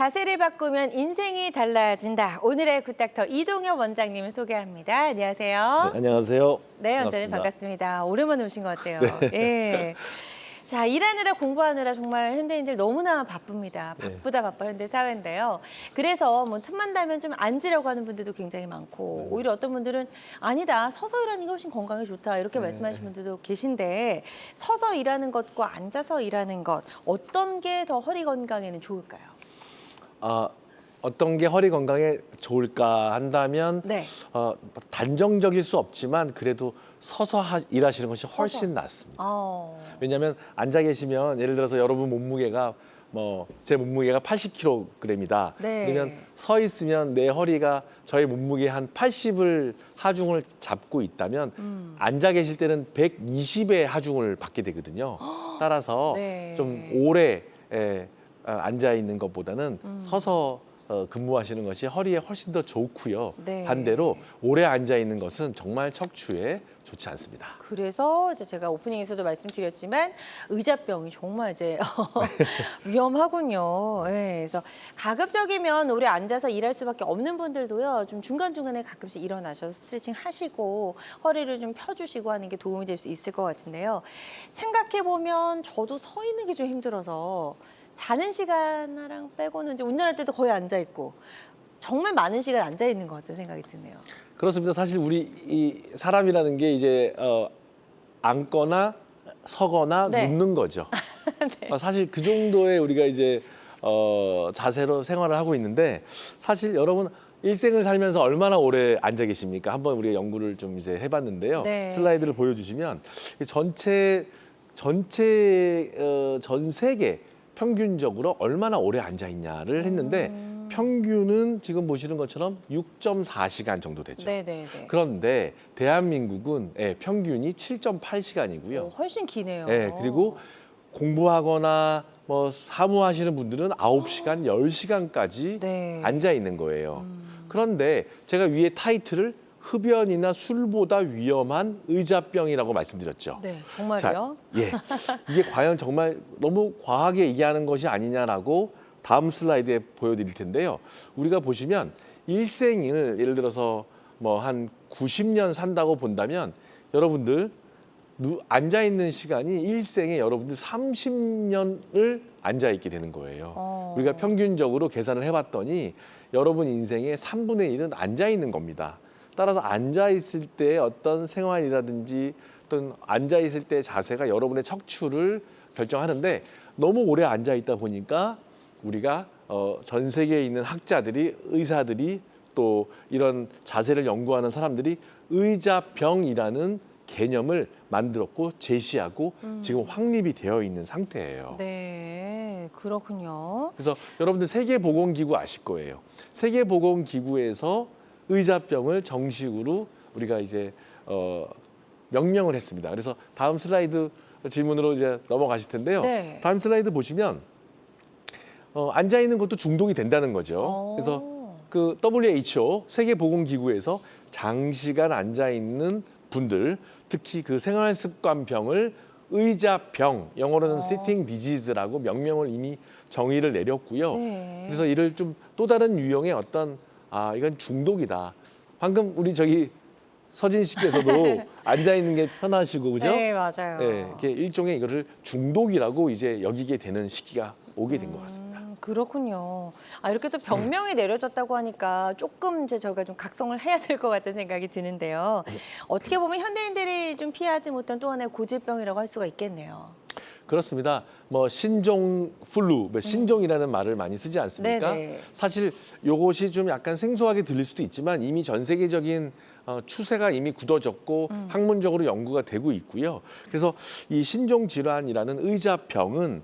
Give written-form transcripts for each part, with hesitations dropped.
자세를 바꾸면 인생이 달라진다. 오늘의 굿닥터 이동엽 원장님을 소개합니다. 안녕하세요. 네, 안녕하세요. 네, 원장님 반갑습니다. 오랜만에 오신 것 같아요. 네. 예. 자, 일하느라 공부하느라 정말 현대인들 너무나 바쁩니다. 바쁘다 바빠 현대 사회인데요. 그래서 뭐 틈만 나면 좀 앉으려고 하는 분들도 굉장히 많고 오히려 어떤 분들은 아니다, 서서 일하는 게 훨씬 건강에 좋다 이렇게 말씀하시는 분들도 계신데 서서 일하는 것과 앉아서 일하는 것 어떤 게 더 허리 건강에는 좋을까요? 어떤 게 허리 건강에 좋을까 한다면 네. 단정적일 수 없지만 그래도 서서 일하시는 것이 훨씬 낫습니다. 왜냐하면 앉아 계시면 예를 들어서 여러분 몸무게가 제 몸무게가 80kg이다. 네. 그러면 서 있으면 내 허리가 저의 몸무게 한 80을 하중을 잡고 있다면 앉아 계실 때는 120의 하중을 받게 되거든요. 따라서 네. 좀 오래 앉아 있는 것보다는 서서 근무하시는 것이 허리에 훨씬 더 좋고요. 네. 반대로 오래 앉아 있는 것은 정말 척추에 좋지 않습니다. 그래서 이제 제가 오프닝에서도 말씀드렸지만 의자병이 정말 이제 위험하군요. 네, 그래서 가급적이면 오래 앉아서 일할 수밖에 없는 분들도요. 좀 중간중간에 가끔씩 일어나셔서 스트레칭 하시고 허리를 좀 펴주시고 하는 게 도움이 될 수 있을 것 같은데요. 생각해보면 저도 서 있는 게 좀 힘들어서 자는 시간이랑 빼고는 이제 운전할 때도 거의 앉아 있고 정말 많은 시간 앉아 있는 것 같은 생각이 드네요. 그렇습니다. 사실 우리 이 사람이라는 게 이제 앉거나 서거나 네. 눕는 거죠. 네. 사실 그 정도의 우리가 이제 자세로 생활을 하고 있는데 사실 여러분 일생을 살면서 얼마나 오래 앉아 계십니까? 한번 우리가 연구를 좀 이제 해봤는데요. 네. 슬라이드를 보여주시면 전 세계 평균적으로 얼마나 오래 앉아 있냐를 했는데 평균은 지금 보시는 것처럼 6.4시간 정도 되죠. 네네네. 그런데 대한민국은 평균이 7.8시간이고요. 훨씬 기네요. 그리고 공부하거나 뭐 사무하시는 분들은 9시간, 10시간까지 네. 앉아 있는 거예요. 그런데 제가 위에 타이틀을 흡연이나 술보다 위험한 의자병이라고 말씀드렸죠. 네, 정말요? 이게 과연 정말 너무 과하게 얘기하는 것이 아니냐라고 다음 슬라이드에 보여드릴 텐데요. 우리가 보시면 일생을 예를 들어서 뭐 한 90년 산다고 본다면 여러분들 앉아 있는 시간이 일생에 여러분들 30년을 앉아 있게 되는 거예요. 우리가 평균적으로 계산을 해봤더니 여러분 인생의 3분의 1은 앉아 있는 겁니다. 따라서 앉아 있을 때 어떤 생활이라든지 또는 앉아 있을 때 자세가 여러분의 척추를 결정하는데 너무 오래 앉아 있다 보니까 우리가 전 세계에 있는 학자들이 의사들이 또 이런 자세를 연구하는 사람들이 의자병이라는 개념을 만들었고 제시하고 지금 확립이 되어 있는 상태예요. 네, 그렇군요. 그래서 여러분들 세계보건기구 아실 거예요. 세계보건기구에서 의자병을 정식으로 우리가 이제 명명을 했습니다. 그래서 다음 슬라이드 질문으로 이제 넘어가실 텐데요. 네. 다음 슬라이드 보시면 앉아 있는 것도 중독이 된다는 거죠. 그래서 그 WHO 세계보건기구에서 장시간 앉아 있는 분들, 특히 그 생활습관병을 의자병, 영어로는 sitting disease라고 명명을 이미 정의를 내렸고요. 네. 그래서 이를 좀 또 다른 유형의 어떤 이건 중독이다. 방금 우리 저기 서진 씨께서도 앉아 있는 게 편하시고 그죠? 네, 맞아요. 이렇게 일종의 이거를 중독이라고 이제 여기게 되는 시기가 오게 된 것 같습니다. 그렇군요. 이렇게 또 병명이 내려졌다고 하니까 조금 이제 저희가 좀 각성을 해야 될 것 같은 생각이 드는데요. 어떻게 보면 현대인들이 좀 피하지 못한 또 하나의 고질병이라고 할 수가 있겠네요. 그렇습니다. 뭐 신종 플루, 신종이라는 말을 많이 쓰지 않습니까? 네네. 사실 이것이 좀 약간 생소하게 들릴 수도 있지만 이미 전 세계적인 추세가 이미 굳어졌고 학문적으로 연구가 되고 있고요. 그래서 이 신종 질환이라는 의자병은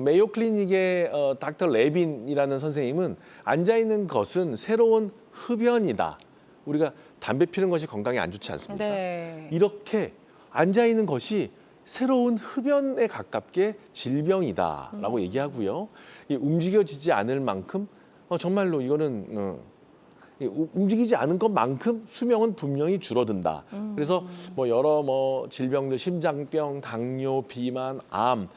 메이오 클리닉의 닥터 레빈이라는 선생님은 앉아 있는 것은 새로운 흡연이다. 우리가 담배 피는 것이 건강에 안 좋지 않습니까? 네. 이렇게 앉아 있는 것이 새로운 흡연에 가깝게 질병이다라고 얘기하고요. 움직여지지 않을 만큼 정말로 이거는 움직이지 않은 것만큼 수명은 분명히 줄어든다. 그래서 뭐 여러 질병들 심장병, 당뇨, 비만, 암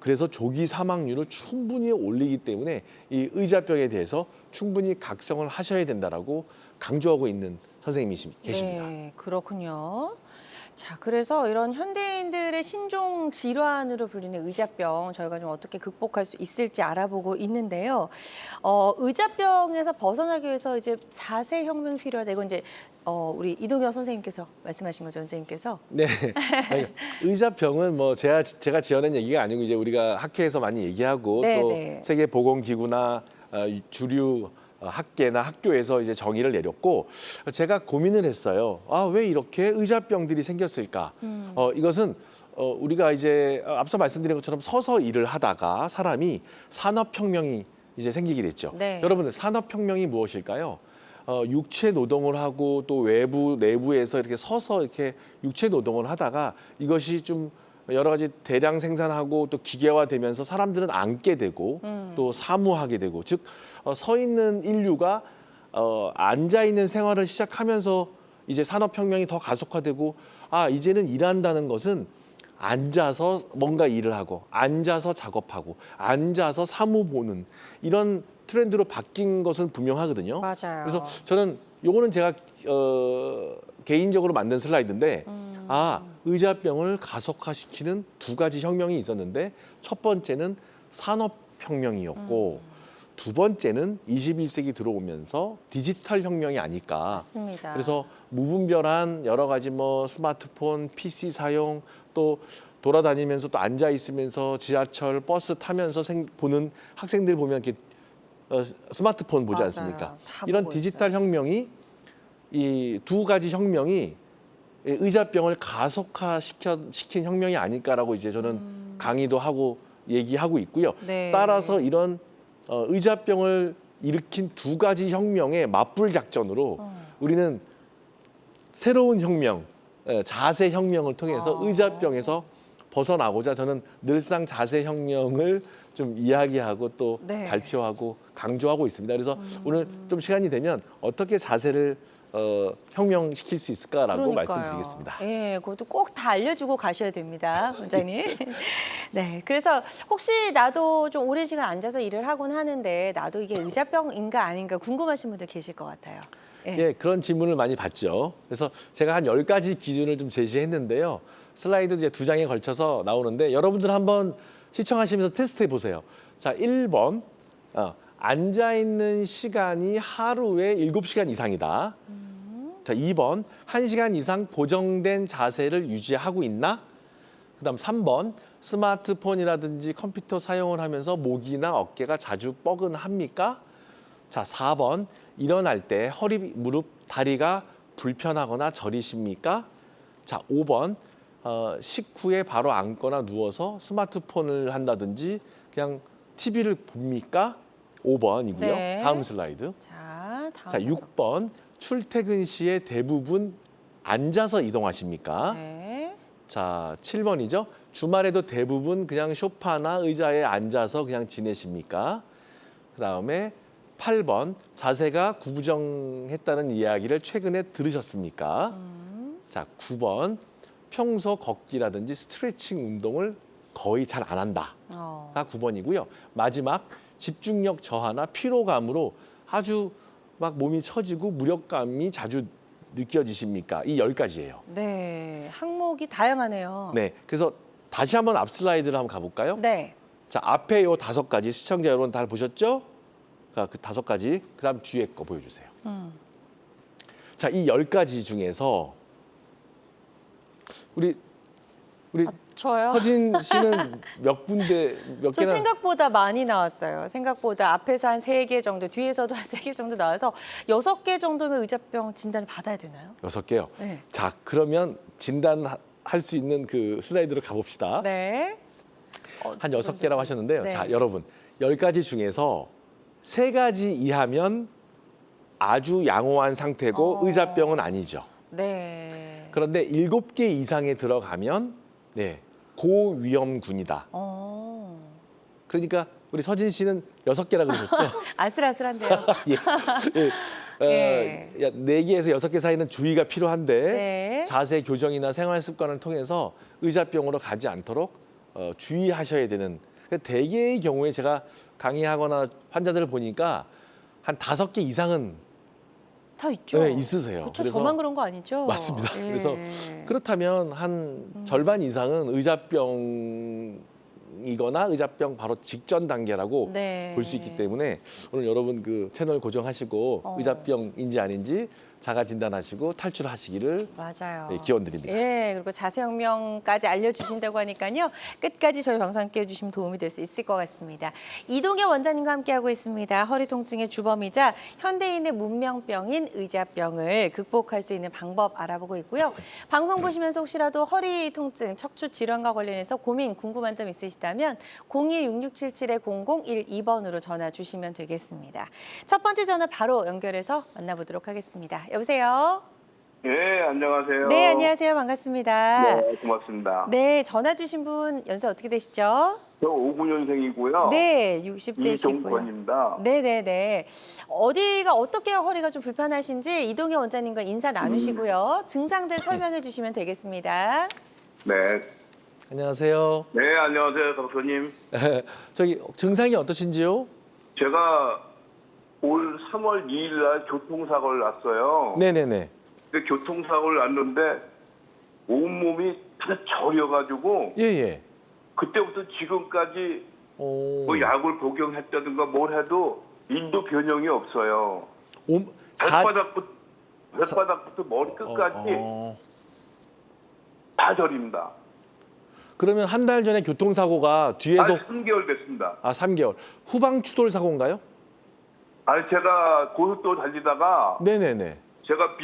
그래서 조기 사망률을 충분히 올리기 때문에 이 의자병에 대해서 충분히 각성을 하셔야 된다라고 강조하고 있는 선생님이 계십니다. 네, 그렇군요. 자, 그래서 이런 현대인들의 신종 질환으로 불리는 의자병 저희가 좀 어떻게 극복할 수 있을지 알아보고 있는데요. 의자병에서 벗어나기 위해서 이제 자세 혁명이 필요하다. 이건 이제 우리 이동경 선생님께서 말씀하신 거죠, 원장님께서. 네. 아니, 의자병은 뭐 제가 지어낸 얘기가 아니고 이제 우리가 학회에서 많이 얘기하고 네, 또 네. 세계보건기구나 주류 학계나 학교에서 이제 정의를 내렸고 제가 고민을 했어요. 아, 왜 이렇게 의자병들이 생겼을까? 이것은 우리가 이제 앞서 말씀드린 것처럼 서서 일을 하다가 사람이 산업혁명이 이제 생기게 됐죠. 네. 여러분들 산업혁명이 무엇일까요? 육체 노동을 하고 또 내부에서 이렇게 서서 이렇게 육체 노동을 하다가 이것이 좀 여러 가지 대량 생산하고 또 기계화되면서 사람들은 앉게 되고 또 사무하게 되고 즉 서 있는 인류가 앉아 있는 생활을 시작하면서 이제 산업혁명이 더 가속화되고 아 이제는 일한다는 것은 앉아서 뭔가 일을 하고 앉아서 작업하고 앉아서 사무 보는 이런 트렌드로 바뀐 것은 분명하거든요. 맞아요. 그래서 저는 요거는 제가 개인적으로 만든 슬라이드인데 아 의자병을 가속화시키는 두 가지 혁명이 있었는데 첫 번째는 산업혁명이었고 두 번째는 21세기 들어오면서 디지털 혁명이 아닐까. 맞습니다. 그래서 무분별한 여러 가지 뭐 스마트폰, PC 사용 또 돌아다니면서 또 앉아 있으면서 지하철, 버스 타면서 보는 학생들 보면 이렇게 스마트폰 보지 맞아요. 않습니까? 다 이런 보고 디지털 있어요. 혁명이 이 두 가지 혁명이 의자병을 가속화시킨 혁명이 아닐까라고 이제 저는 강의도 하고 얘기하고 있고요. 네. 따라서 이런 의자병을 일으킨 두 가지 혁명의 맞불 작전으로 우리는 새로운 혁명, 자세 혁명을 통해서 의자병에서 벗어나고자 저는 늘상 자세 혁명을 좀 이야기하고 또 네. 발표하고 강조하고 있습니다. 그래서 오늘 좀 시간이 되면 어떻게 자세를 혁명시킬 수 있을까라고 말씀드리겠습니다. 예, 그것도 꼭 다 알려주고 가셔야 됩니다, 원장님. 네, 그래서 혹시 나도 좀 오랜 시간 앉아서 일을 하곤 하는데 나도 이게 의자병인가 아닌가 궁금하신 분들 계실 것 같아요. 예. 예, 그런 질문을 많이 받죠. 그래서 제가 한 10가지 기준을 좀 제시했는데요. 슬라이드 이제 두 장에 걸쳐서 나오는데 여러분들 한번 시청하시면서 테스트해 보세요. 자, 1번. 앉아 있는 시간이 하루에 7시간 이상이다. 자, 2번. 1시간 이상 고정된 자세를 유지하고 있나? 그다음 3번. 스마트폰이라든지 컴퓨터 사용을 하면서 목이나 어깨가 자주 뻐근합니까? 자, 4번. 일어날 때 허리, 무릎, 다리가 불편하거나 저리십니까? 자, 5번. 식후에 바로 앉거나 누워서 스마트폰을 한다든지 그냥 TV를 봅니까? 5번이고요. 네. 다음 슬라이드. 자, 다음. 자, 6번. 출퇴근 시에 대부분 앉아서 이동하십니까? 네. 자, 7번이죠. 주말에도 대부분 그냥 소파나 의자에 앉아서 그냥 지내십니까? 그다음에 8번. 자세가 구부정했다는 이야기를 최근에 들으셨습니까? 자, 9번. 평소 걷기라든지 스트레칭 운동을 거의 잘 안 한다가 9번이고요. 마지막 집중력 저하나 피로감으로 아주 막 몸이 처지고 무력감이 자주 느껴지십니까? 이 10가지예요. 네, 항목이 다양하네요. 네, 그래서 다시 한번 앞 슬라이드를 한번 가볼까요? 네. 자, 앞에 요 5가지 시청자 여러분 다 보셨죠? 그 5가지. 그다음 뒤에 거 보여주세요. 자, 이 10가지 중에서 우리 저요? 서진 씨는 몇 저 개나? 생각보다 많이 나왔어요. 생각보다 앞에서 한 3개 정도, 뒤에서도 한 3개 정도 나와서 6개 정도면 의자병 진단을 받아야 되나요? 6개요. 네. 자, 그러면 진단할 수 있는 그 슬라이드로 가봅시다. 네. 한 6개라고 하셨는데요. 네. 자, 여러분 10가지 중에서 3가지 이하면 아주 양호한 상태고 의자병은 아니죠. 네. 그런데 7개 이상에 들어가면 네, 고위험군이다. 그러니까 우리 서진 씨는 6개라고 그러셨죠? 아슬아슬한데요. 예. 4개에서 6개 사이는 주의가 필요한데 네. 자세 교정이나 생활 습관을 통해서 의자병으로 가지 않도록 주의하셔야 되는 대개의 경우에 제가 강의하거나 환자들을 보니까 한 5개 이상은 더 있죠. 네, 있으세요. 그렇죠. 그래서 저만 그런 거 아니죠? 맞습니다. 예. 그래서 그렇다면 한 절반 이상은 의자병이거나 의자병 바로 직전 단계라고 네. 볼 수 있기 때문에 오늘 여러분 그 채널 고정하시고 의자병인지 아닌지 자가 진단하시고 탈출하시기를 맞아요. 네, 기원드립니다. 예, 그리고 자세혁명까지 알려주신다고 하니까요. 끝까지 저희 방송 함께 해주시면 도움이 될 수 있을 것 같습니다. 이동현 원장님과 함께하고 있습니다. 허리 통증의 주범이자 현대인의 문명병인 의자병을 극복할 수 있는 방법 알아보고 있고요. 방송 보시면서 혹시라도 허리 통증, 척추 질환과 관련해서 고민, 궁금한 점 있으시다면 02-6677-0012번으로 전화 주시면 되겠습니다. 첫 번째 전화 바로 연결해서 만나보도록 하겠습니다. 여보세요? 예, 안녕하세요. 네, 안녕하세요. 반갑습니다. 네, 고맙습니다. 네, 전화 주신 분 연세 어떻게 되시죠? 저 59년생이고요. 네, 60대시고요. 이동권입니다. 네네네. 어디가 어떻게 허리가 좀 불편하신지 이동현 원장님과 인사 나누시고요. 증상들 설명해 주시면 되겠습니다. 네. 안녕하세요. 네, 안녕하세요, 덕서님. 저기 증상이 어떠신지요? 제가 올 3월 2일 날 교통사고를 났어요. 네네네. 근데 교통사고를 났는데 온몸이 다 저려가지고 예예. 그때부터 지금까지 오. 뭐 약을 복용했다든가 뭘 해도 일도 변형이 없어요. 발바닥부터 머리 끝까지 다 저립니다. 그러면 한 달 전에 교통사고가 뒤에서 3개월 됐습니다. 3개월. 후방 추돌 사고인가요? 아니 제가 고속도로 달리다가 네네네. 제가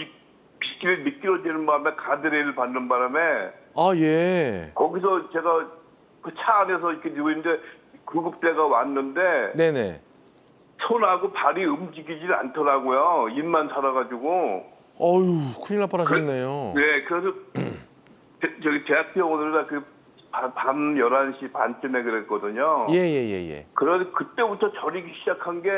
빗길에 미끄러지는 바람에 가드레일을 밟는 바람에 예. 거기서 제가 그 차 안에서 이렇게 누워있는데 구급대가 왔는데 네네. 손하고 발이 움직이질 않더라고요. 입만 살아가지고. 어휴, 큰일 날 뻔하셨네요. 네, 그래서 저기 대학병원으로 밤 11시 반쯤에 그랬거든요. 예예예예. 그래서 그때부터 저리기 시작한 게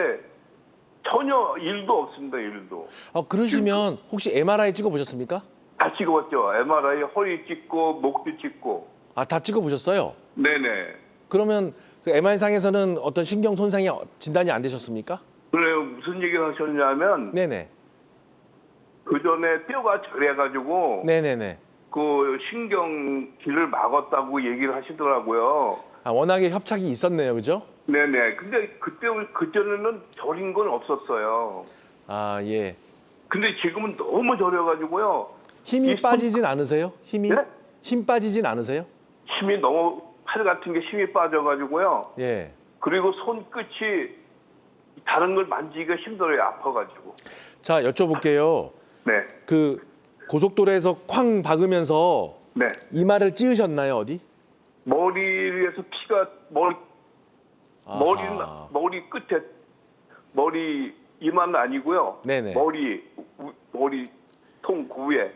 전혀 일도 없습니다. 일도. 그러시면 혹시 MRI 찍어 보셨습니까? 다 찍어봤죠. MRI 허리 찍고 목도 찍고. 다 찍어 보셨어요? 네네. 그러면 그 MRI 상에서는 어떤 신경 손상이 진단이 안 되셨습니까? 그래요. 무슨 얘기를 하셨냐면 네네. 그 전에 뼈가 저려가지고 네네네. 그 신경길을 막았다고 얘기를 하시더라고요. 워낙에 협착이 있었네요, 그죠? 네네. 근데 그전에는 저린 건 없었어요. 예. 근데 지금은 너무 저려가지고요. 힘이 빠지진 않으세요? 힘이? 네? 힘 빠지진 않으세요? 힘이 너무 팔 같은 게 힘이 빠져가지고요. 예. 그리고 손끝이 다른 걸 만지기가 힘들어요. 아파가지고. 자, 여쭤볼게요. 네. 그 고속도로에서 쾅 박으면서 네. 이마를 찌으셨나요, 어디? 머리에서 피가 머리 끝에 머리 이마는 아니고요. 네네. 머리 통 구에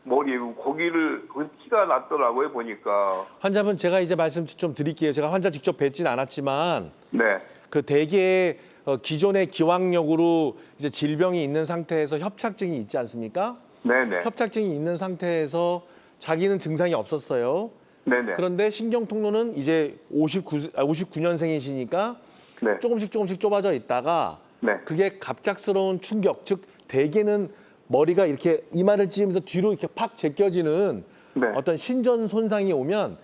머리 거기를 피가 났더라고요 보니까. 환자분 제가 이제 말씀 좀 드릴게요. 제가 환자 직접 뵙진 않았지만 네. 그 대개 기존의 기왕력으로 이제 질병이 있는 상태에서 협착증이 있지 않습니까? 네네. 협착증이 있는 상태에서 자기는 증상이 없었어요. 네네. 그런데 신경 통로는 이제 59년생이시니까 네. 조금씩 좁아져 있다가 네. 그게 갑작스러운 충격, 즉 대개는 머리가 이렇게 이마를 찌으면서 뒤로 이렇게 팍 제껴지는 네. 어떤 신전 손상이 오면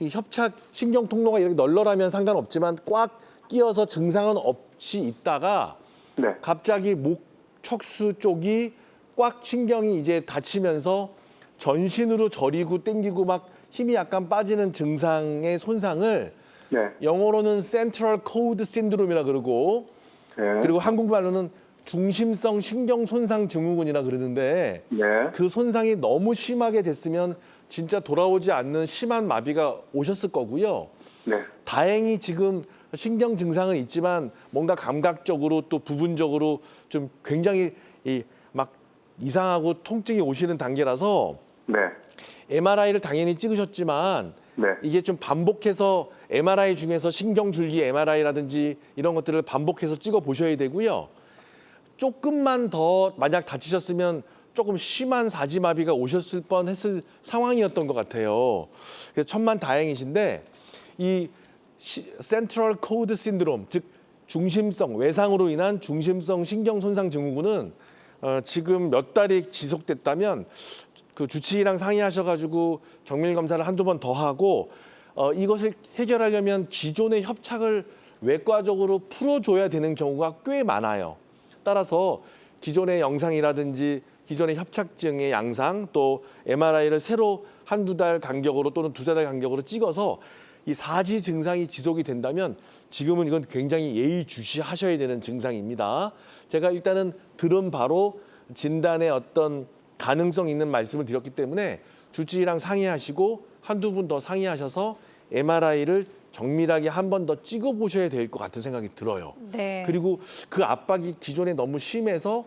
이 협착 신경 통로가 이렇게 널널하면 상관없지만 꽉 끼어서 증상은 없이 있다가 네. 갑자기 목 척수 쪽이 꽉 신경이 이제 다치면서 전신으로 저리고 땡기고 막 힘이 약간 빠지는 증상의 손상을 네. 영어로는 센트럴 코드 신드롬이라 그러고 네. 그리고 한국말로는 중심성 신경 손상 증후군이라 그러는데 네. 그 손상이 너무 심하게 됐으면 진짜 돌아오지 않는 심한 마비가 오셨을 거고요. 네. 다행히 지금 신경 증상은 있지만 뭔가 감각적으로 또 부분적으로 좀 굉장히 막 이상하고 통증이 오시는 단계라서 네. MRI를 당연히 찍으셨지만 네. 이게 좀 반복해서 MRI 중에서 신경줄기 MRI라든지 이런 것들을 반복해서 찍어 보셔야 되고요. 조금만 더 만약 다치셨으면 조금 심한 사지마비가 오셨을 뻔했을 상황이었던 것 같아요. 그래서 천만다행이신데 이 센트럴 코드 신드롬, 즉 중심성 외상으로 인한 중심성 신경 손상 증후군은 지금 몇 달이 지속됐다면 그 주치의랑 상의하셔가지고 정밀 검사를 한두 번 더 하고 이것을 해결하려면 기존의 협착을 외과적으로 풀어줘야 되는 경우가 꽤 많아요. 따라서 기존의 영상이라든지 기존의 협착증의 양상 또 MRI를 새로 한두 달 간격으로 또는 두세 달 간격으로 찍어서 이 사지 증상이 지속이 된다면 지금은 이건 굉장히 예의주시하셔야 되는 증상입니다. 제가 일단은 들은 바로 진단의 어떤 가능성 있는 말씀을 드렸기 때문에 주치의랑 상의하시고 한두 분 더 상의하셔서 MRI를 정밀하게 한 번 더 찍어보셔야 될 것 같은 생각이 들어요. 네. 그리고 그 압박이 기존에 너무 심해서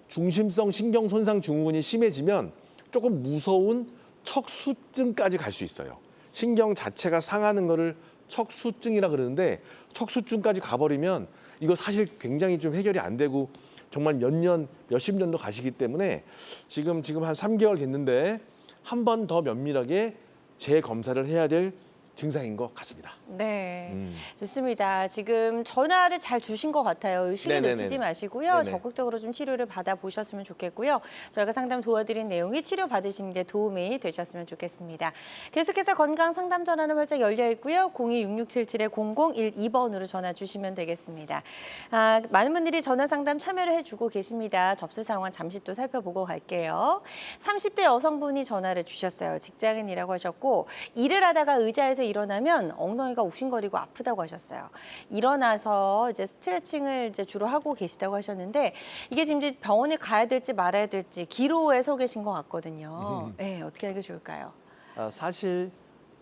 중심성 신경 손상 증후군이 심해지면 조금 무서운 척수증까지 갈 수 있어요. 신경 자체가 상하는 거를 척수증이라 그러는데 척수증까지 가버리면 이거 사실 굉장히 좀 해결이 안 되고 정말 몇 년, 몇십 년도 가시기 때문에 지금 한 3개월 됐는데 한 번 더 면밀하게 재검사를 해야 될 증상인 것 같습니다. 네, 좋습니다. 지금 전화를 잘 주신 것 같아요. 시기 네네네. 놓치지 마시고요. 네네. 적극적으로 좀 치료를 받아보셨으면 좋겠고요. 저희가 상담 도와드린 내용이 치료 받으시는 데 도움이 되셨으면 좋겠습니다. 계속해서 건강 상담 전화는 활짝 열려 있고요. 02-6677-0012번으로 전화 주시면 되겠습니다. 많은 분들이 전화 상담 참여를 해주고 계십니다. 접수 상황 잠시 또 살펴보고 갈게요. 30대 여성분이 전화를 주셨어요. 직장인이라고 하셨고 일을 하다가 의자에서 일어나면 엉덩이가 욱신거리고 아프다고 하셨어요. 일어나서 이제 스트레칭을 이제 주로 하고 계시다고 하셨는데 이게 지금 이제 병원에 가야 될지 말아야 될지 기로에 서 계신 것 같거든요. 네, 어떻게 하는 게 좋을까요? 사실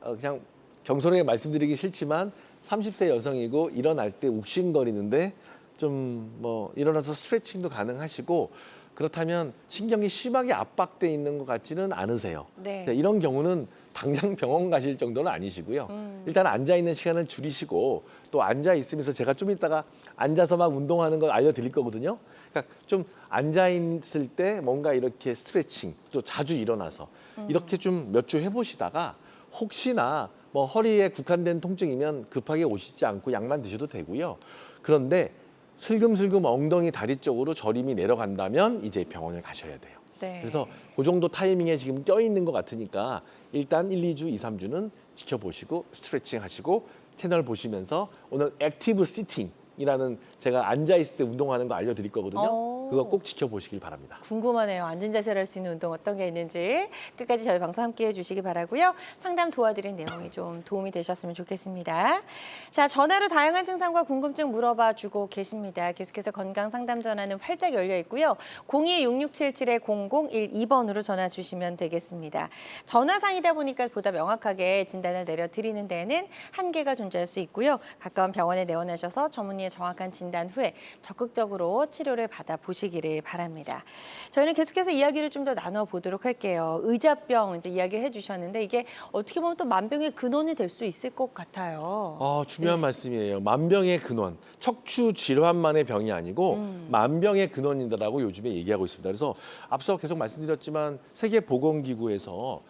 그냥 경솔하게 말씀드리기 싫지만 30세 여성이고 일어날 때 욱신거리는데 좀 뭐 일어나서 스트레칭도 가능하시고 그렇다면 신경이 심하게 압박돼 있는 것 같지는 않으세요. 네. 이런 경우는 당장 병원 가실 정도는 아니시고요. 일단 앉아 있는 시간을 줄이시고 또 앉아 있으면서 제가 좀 이따가 앉아서 막 운동하는 걸 알려드릴 거거든요. 그러니까 좀 앉아 있을 때 뭔가 이렇게 스트레칭 또 자주 일어나서 이렇게 좀 몇 주 해보시다가 혹시나 뭐 허리에 국한된 통증이면 급하게 오시지 않고 약만 드셔도 되고요. 그런데 슬금슬금 엉덩이 다리 쪽으로 저림이 내려간다면 이제 병원을 가셔야 돼요. 네. 그래서 그 정도 타이밍에 지금 껴있는 것 같으니까 일단 1, 2주, 2, 3주는 지켜보시고 스트레칭 하시고 채널 보시면서 오늘 액티브 시팅이라는 제가 앉아있을 때 운동하는 거 알려드릴 거거든요. 그거 꼭 지켜보시길 바랍니다. 궁금하네요. 앉은 자세로 할 수 있는 운동 어떤 게 있는지 끝까지 저희 방송 함께해 주시기 바라고요. 상담 도와드린 내용이 좀 도움이 되셨으면 좋겠습니다. 자, 전화로 다양한 증상과 궁금증 물어봐 주고 계십니다. 계속해서 건강 상담 전화는 활짝 열려 있고요. 02-6677-0012번으로 전화 주시면 되겠습니다. 전화상이다 보니까 보다 명확하게 진단을 내려드리는 데는 한계가 존재할 수 있고요. 가까운 병원에 내원하셔서 전문의의 정확한 진단 후에 적극적으로 치료를 받아보시기를 바랍니다. 저희는 계속해서 이야기를 좀 더 나눠보도록 할게요. 의자병 이제 이야기를 해주셨는데 이게 어떻게 보면 또 만병의 근원이 될 수 있을 것 같아요. 중요한 말씀이에요. 만병의 근원, 척추 질환만의 병이 아니고 만병의 근원이다라고 요즘에 얘기하고 있습니다. 그래서 앞서 계속 말씀드렸지만 세계보건기구에서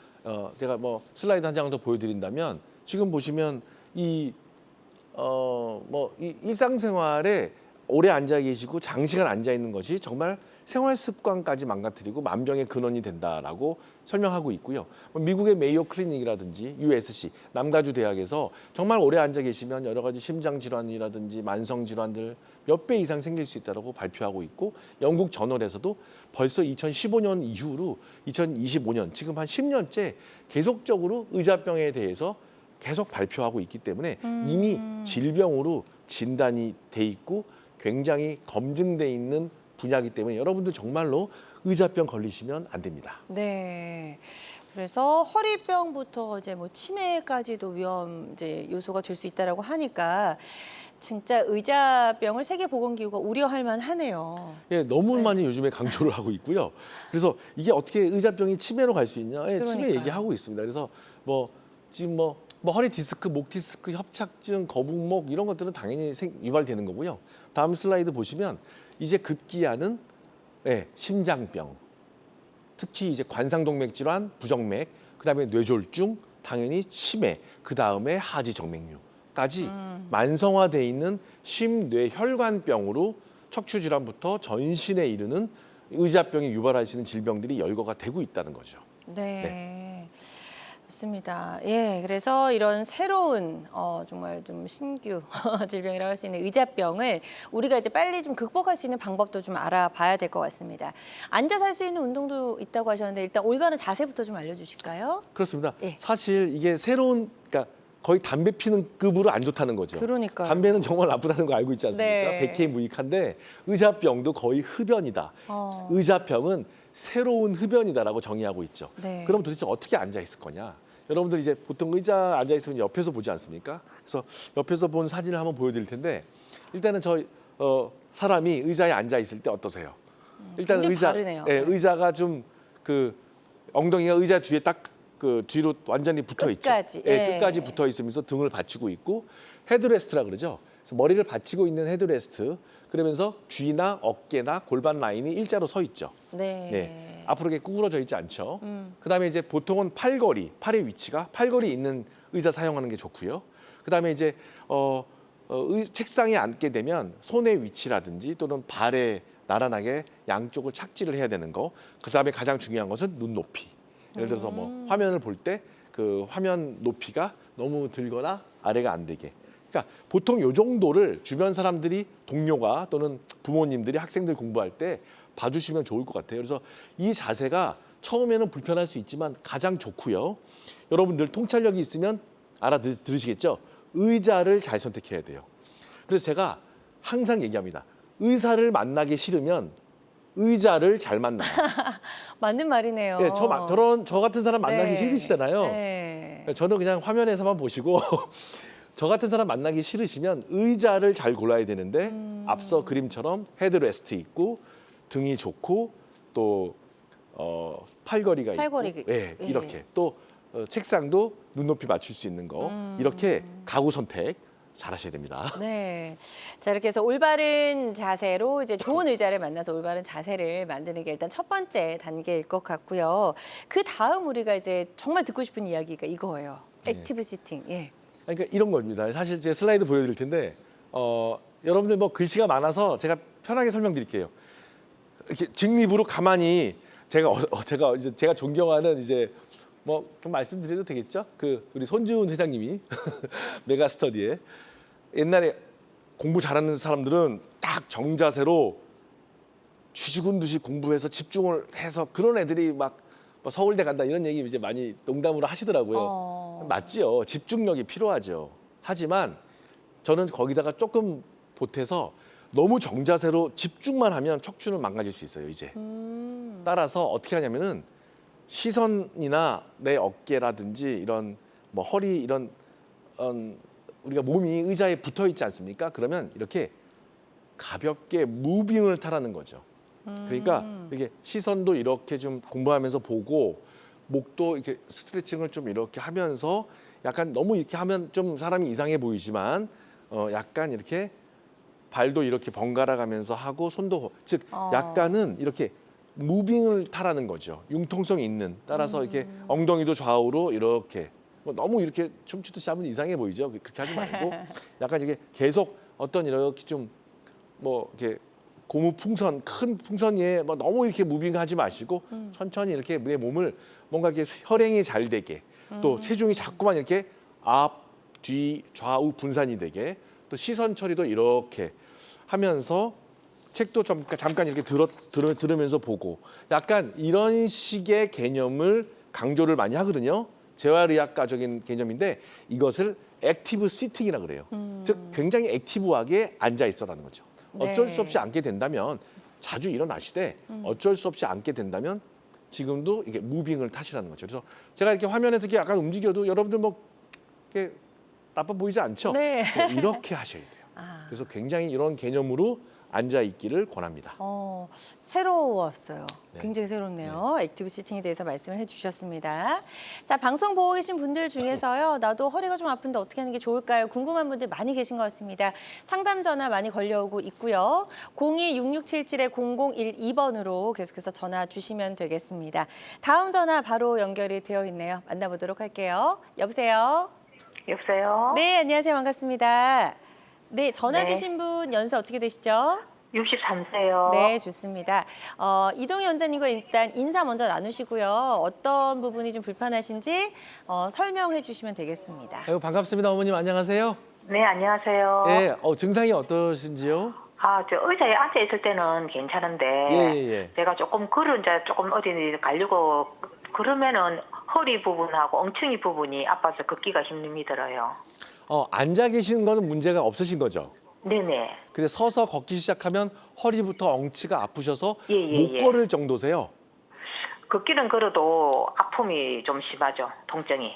제가 뭐 슬라이드 한 장 더 보여드린다면 지금 보시면 이 일상생활에 오래 앉아 계시고 장시간 앉아 있는 것이 정말 생활 습관까지 망가뜨리고 만병의 근원이 된다라고 설명하고 있고요. 미국의 메이오 클리닉이라든지 USC 남가주 대학에서 정말 오래 앉아 계시면 여러 가지 심장 질환이라든지 만성 질환들 몇 배 이상 생길 수 있다고 발표하고 있고 영국 저널에서도 벌써 2015년 이후로 2025년 지금 한 10년째 계속적으로 의자병에 대해서 계속 발표하고 있기 때문에 이미 질병으로 진단이 돼 있고 굉장히 검증돼 있는 분야이기 때문에 여러분들 정말로 의자병 걸리시면 안 됩니다. 네. 그래서 허리병부터 이제 뭐 치매까지도 위험 이제 요소가 될 수 있다라고 하니까 진짜 의자병을 세계보건기구가 우려할 만하네요. 예, 너무 네. 많이 요즘에 강조를 하고 있고요. 그래서 이게 어떻게 의자병이 치매로 갈 수 있냐? 예, 치매 그러니까요. 얘기하고 있습니다. 그래서 지금 허리 디스크, 목 디스크, 협착증, 거북목 이런 것들은 당연히 유발되는 거고요. 다음 슬라이드 보시면 이제 급기야는 심장병, 특히 이제 관상동맥 질환, 부정맥, 그다음에 뇌졸중, 당연히 치매, 그다음에 하지정맥류. 의자까지 만성화돼 있는 심뇌혈관병으로 척추 질환부터 전신에 이르는 의자병이 유발할 수 있는 질병들이 열거가 되고 있다는 거죠. 네. 좋습니다. 예, 그래서 이런 새로운 정말 좀 신규 질병이라고 할 수 있는 의자병을 우리가 이제 빨리 좀 극복할 수 있는 방법도 좀 알아봐야 될 것 같습니다. 앉아서 할 수 있는 운동도 있다고 하셨는데 일단 올바른 자세부터 좀 알려주실까요? 그렇습니다. 예. 사실 이게 새로운, 그러니까 거의 담배 피는 급으로 안 좋다는 거죠. 그러니까요. 담배는 정말 나쁘다는 거 알고 있지 않습니까? 네. 백해무익한데 의자병도 거의 흡연이다. 의자병은 새로운 흡연이다라고 정의하고 있죠. 네. 그럼 도대체 어떻게 앉아 있을 거냐? 여러분들 이제 보통 의자 앉아 있으면 옆에서 보지 않습니까? 그래서 옆에서 본 사진을 한번 보여드릴 텐데 일단은 사람이 의자에 앉아 있을 때 어떠세요? 일단 굉장히 의자, 다르네요. 예, 네. 의자가 좀 그 엉덩이가 의자 뒤에 딱 그 뒤로 완전히 붙어 있죠. 끝까지. 예, 예. 끝까지 붙어 있으면서 등을 받치고 있고 헤드레스트라 그러죠. 그래서 머리를 받치고 있는 헤드레스트. 그러면서 귀나 어깨나 골반 라인이 일자로 서 있죠. 네. 네. 앞으로 이렇게 구부러져 있지 않죠. 그다음에 이제 보통은 팔의 위치가 팔걸이 있는 의자 사용하는 게 좋고요. 그다음에 이제 책상에 앉게 되면 손의 위치라든지 또는 발에 나란하게 양쪽을 착지를 해야 되는 거. 그다음에 가장 중요한 것은 눈 높이. 예를 들어서 뭐 화면을 볼 때 그 화면 높이가 너무 들거나 아래가 안 되게. 그러니까 보통 요 정도를 주변 사람들이 동료가 또는 부모님들이 학생들 공부할 때 봐주시면 좋을 것 같아요. 그래서 이 자세가 처음에는 불편할 수 있지만 가장 좋고요. 여러분들 통찰력이 있으면 알아들으시겠죠? 의자를 잘 선택해야 돼요. 그래서 제가 항상 얘기합니다. 의사를 만나기 싫으면 의자를 잘 만나요. 맞는 말이네요. 예, 저 같은 사람 만나기 네. 싫으시잖아요. 네. 저는 그냥 화면에서만 보시고 저 같은 사람 만나기 싫으시면 의자를 잘 골라야 되는데 앞서 그림처럼 헤드레스트 있고 등이 좋고 또 팔걸이가 팔걸이. 있고 예, 예. 이렇게 또 책상도 눈높이 맞출 수 있는 거 이렇게 가구 선택 잘 하셔야 됩니다. 네. 자, 이렇게 해서 올바른 자세로 이제 좋은 의자를 만나서 올바른 자세를 만드는 게 일단 첫 번째 단계일 것 같고요. 그 다음 우리가 이제 정말 듣고 싶은 이야기가 이거예요. 액티브 시팅. 예. 그러니까 이런 겁니다. 사실 제 슬라이드 보여드릴 텐데 여러분들 뭐 글씨가 많아서 제가 편하게 설명드릴게요. 이렇게 직립으로 가만히 제가 존경하는 이제 뭐 좀 말씀드려도 되겠죠? 그 우리 손지훈 회장님이 메가스터디에 옛날에 공부 잘하는 사람들은 딱 정자세로 쥐죽은 듯이 공부해서 집중을 해서 그런 애들이 막 서울대 간다 이런 얘기 이제 많이 농담으로 하시더라고요. 맞지요. 집중력이 필요하죠. 하지만 저는 거기다가 조금 보태서 너무 정자세로 집중만 하면 척추는 망가질 수 있어요. 이제 따라서 어떻게 하냐면은 시선이나 내 어깨라든지 이런 뭐 허리 이런 우리가 몸이 의자에 붙어 있지 않습니까? 그러면 이렇게 가볍게 무빙을 타라는 거죠. 그러니까 이게 시선도 이렇게 좀 공부하면서 보고 목도 이렇게 스트레칭을 좀 이렇게 하면서 약간 너무 이렇게 하면 좀 사람이 이상해 보이지만 약간 이렇게 발도 이렇게 번갈아 가면서 하고 손도 즉 약간은 이렇게 무빙을 타라는 거죠. 융통성 있는 따라서 이렇게 엉덩이도 좌우로 이렇게 뭐 너무 이렇게 춤추듯이 하면 이상해 보이죠. 그렇게 하지 말고 약간 이게 계속 어떤 이렇게 좀 뭐 이렇게 고무 풍선 큰 풍선 위에 뭐 너무 이렇게 무빙하지 마시고 천천히 이렇게 내 몸을 뭔가 이렇게 혈행이 잘 되게 또 체중이 자꾸만 이렇게 앞, 뒤, 좌우 분산이 되게 또 시선 처리도 이렇게 하면서 책도 잠깐 이렇게 들으면서 보고 약간 이런 식의 개념을 강조를 많이 하거든요. 재활의학과적인 개념인데 이것을 액티브 시팅이라 그래요. 즉 굉장히 액티브하게 앉아 있어라는 거죠. 어쩔 수 없이 앉게 된다면 자주 일어나시되 어쩔 수 없이 앉게 된다면 지금도 이게 무빙을 타시라는 거죠. 그래서 제가 이렇게 화면에서 이렇게 약간 움직여도 여러분들 뭐 이렇게 나빠 보이지 않죠? 네. 이렇게 하셔야 돼요. 그래서 굉장히 이런 개념으로 앉아 있기를 권합니다. 새로웠어요. 네. 굉장히 새롭네요. 액티브 시팅에 대해서 말씀을 해주셨습니다. 자, 방송 보고 계신 분들 중에서요. 나도 허리가 좀 아픈데 어떻게 하는 게 좋을까요? 궁금한 분들 많이 계신 것 같습니다. 상담 전화 많이 걸려오고 있고요. 02-6677-0012번으로 계속해서 전화 주시면 되겠습니다. 다음 전화 바로 연결이 되어 있네요. 만나보도록 할게요. 여보세요? 여보세요? 네, 안녕하세요. 반갑습니다. 네, 전화 네. 주신 분 연세 어떻게 되시죠? 63세요. 네, 좋습니다. 이동희 원장님과 일단 인사 먼저 나누시고요. 어떤 부분이 좀 불편하신지 설명해 주시면 되겠습니다. 아이고, 반갑습니다. 어머님 안녕하세요. 네, 안녕하세요. 예, 증상이 어떠신지요? 저 의자에 앉아 있을 때는 괜찮은데 예. 제가 조금 이제 조금 어디 가려고 그러면은 허리 부분하고 엉덩이 부분이 아파서 걷기가 힘이 들어요. 앉아 계시는 거는 문제가 없으신 거죠? 네네. 근데 서서 걷기 시작하면 허리부터 엉치가 아프셔서 예. 못 걸을 정도세요? 걷기는 걸어도 아픔이 좀 심하죠. 통증이.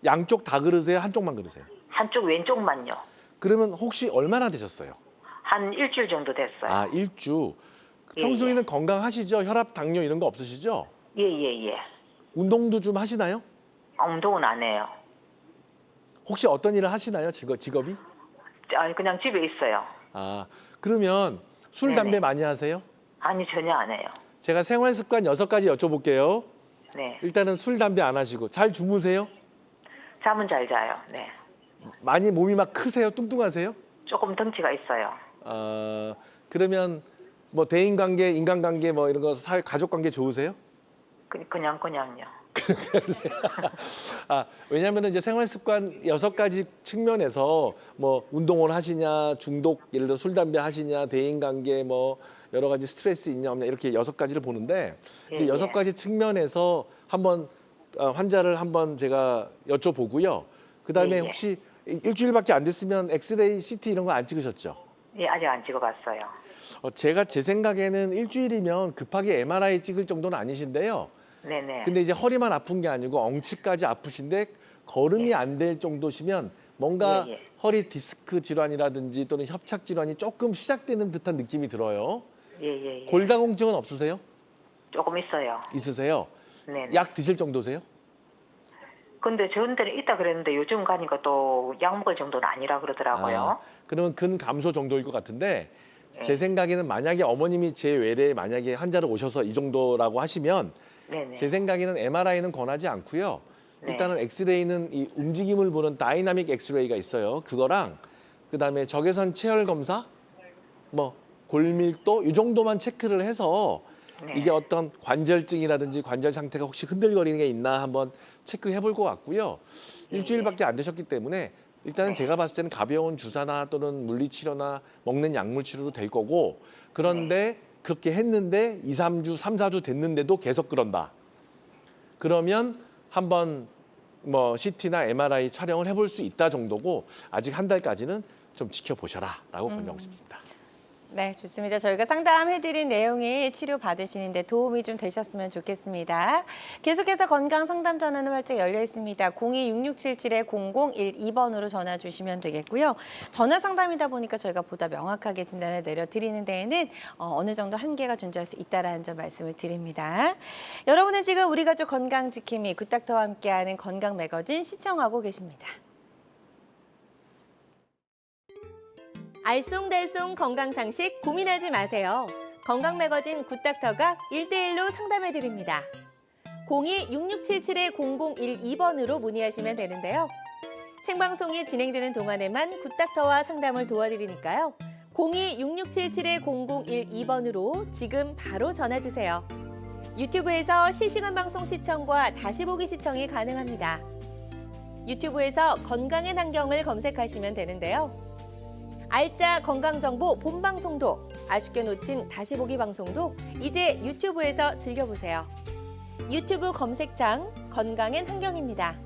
양쪽 다 그러세요? 한쪽만 그러세요? 한쪽 왼쪽만요. 그러면 혹시 얼마나 되셨어요? 한 일주일 정도 됐어요. 일주. 예, 평소에는 건강하시죠? 혈압, 당뇨 이런 거 없으시죠? 예. 운동도 좀 하시나요? 운동은 안 해요. 혹시 어떤 일을 하시나요? 직업이? 그냥 집에 있어요. 그러면 술, 네네. 담배 많이 하세요? 아니, 전혀 안 해요. 제가 생활 습관 6가지 여쭤볼게요. 네. 일단은 술, 담배 안 하시고 잘 주무세요? 잠은 잘 자요. 네. 많이 몸이 막 크세요? 뚱뚱하세요? 조금 덩치가 있어요. 그러면 뭐 대인관계, 인간관계 뭐 이런 거 가족관계 좋으세요? 그냥요. 왜냐하면 이제 생활 습관 6가지 측면에서 뭐 운동을 하시냐, 중독 예를 들어 술 담배 하시냐, 대인관계 뭐 여러 가지 스트레스 있냐 없냐 이렇게 6가지를 보는데 이제 예. 6가지 측면에서 한번 환자를 한번 제가 여쭤보고요. 그다음에 예. 혹시 일주일밖에 안 됐으면 엑스레이, CT 이런 거 안 찍으셨죠? 예, 아직 안 찍어봤어요. 제 생각에는 일주일이면 급하게 MRI 찍을 정도는 아니신데요. 네네. 근데 이제 허리만 아픈 게 아니고 엉치까지 아프신데 걸음이 안 될 정도시면 뭔가 예. 허리 디스크 질환이라든지 또는 협착 질환이 조금 시작되는 듯한 느낌이 들어요. 예. 골다공증은 없으세요? 조금 있어요. 있으세요? 네네. 약 드실 정도세요? 근데 전에는 있다 그랬는데 요즘 가니까 또 약 먹을 정도는 아니라 그러더라고요. 그러면 근감소 정도일 것 같은데 제 네. 생각에는 만약에 어머님이 제 외래에 만약에 환자를 오셔서 이 정도라고 하시면 네네. 제 생각에는 MRI는 권하지 않고요. 네. 일단은 엑스레이는 이 움직임을 보는 다이나믹 엑스레이가 있어요. 그거랑 그다음에 적외선 체열 검사, 뭐 골밀도 이 정도만 체크를 해서 네. 이게 어떤 관절증이라든지 관절 상태가 혹시 흔들거리는 게 있나 한번 체크해 볼 것 같고요. 일주일밖에 안 되셨기 때문에 일단은 네. 제가 봤을 때는 가벼운 주사나 또는 물리치료나 먹는 약물 치료도 될 거고 그런데 그렇게 했는데 2, 3주, 3, 4주 됐는데도 계속 그런다. 그러면 한번 뭐 CT나 MRI 촬영을 해볼 수 있다 정도고 아직 한 달까지는 좀 지켜보셔라라고 권하고 싶습니다. 네, 좋습니다. 저희가 상담해드린 내용이 치료 받으시는데 도움이 좀 되셨으면 좋겠습니다. 계속해서 건강 상담 전화는 활짝 열려 있습니다. 02-6677-0012번으로 전화 주시면 되겠고요. 전화 상담이다 보니까 저희가 보다 명확하게 진단을 내려드리는 데에는 어느 정도 한계가 존재할 수 있다는 점 말씀을 드립니다. 여러분은 지금 우리 가족 건강 지킴이 굿닥터와 함께하는 건강 매거진 시청하고 계십니다. 알쏭달쏭 건강상식 고민하지 마세요. 건강 매거진 굿닥터가 1대1로 상담해드립니다. 02-6677-0012번으로 문의하시면 되는데요. 생방송이 진행되는 동안에만 굿닥터와 상담을 도와드리니까요. 02-6677-0012번으로 지금 바로 전화주세요. 유튜브에서 실시간 방송 시청과 다시 보기 시청이 가능합니다. 유튜브에서 건강의 환경을 검색하시면 되는데요. 알짜 건강정보 본방송도 아쉽게 놓친 다시 보기 방송도 이제 유튜브에서 즐겨보세요. 유튜브 검색창 건강엔 환경입니다.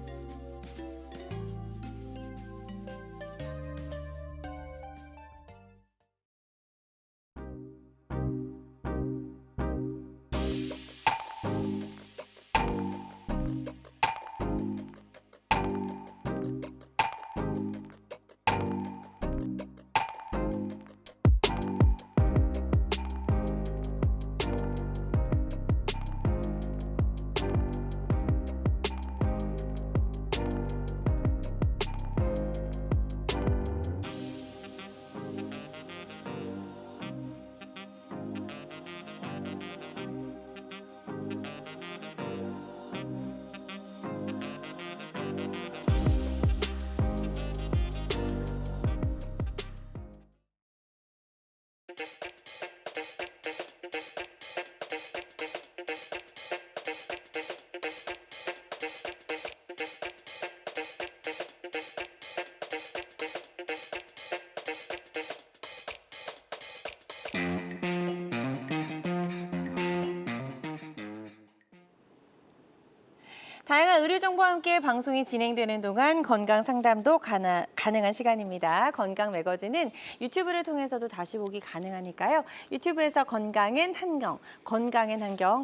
다양한 의료 정보와 함께 방송이 진행되는 동안 건강 상담도 가능한 시간입니다. 건강 매거진은 유튜브를 통해서도 다시 보기 가능하니까요. 유튜브에서 건강은 한경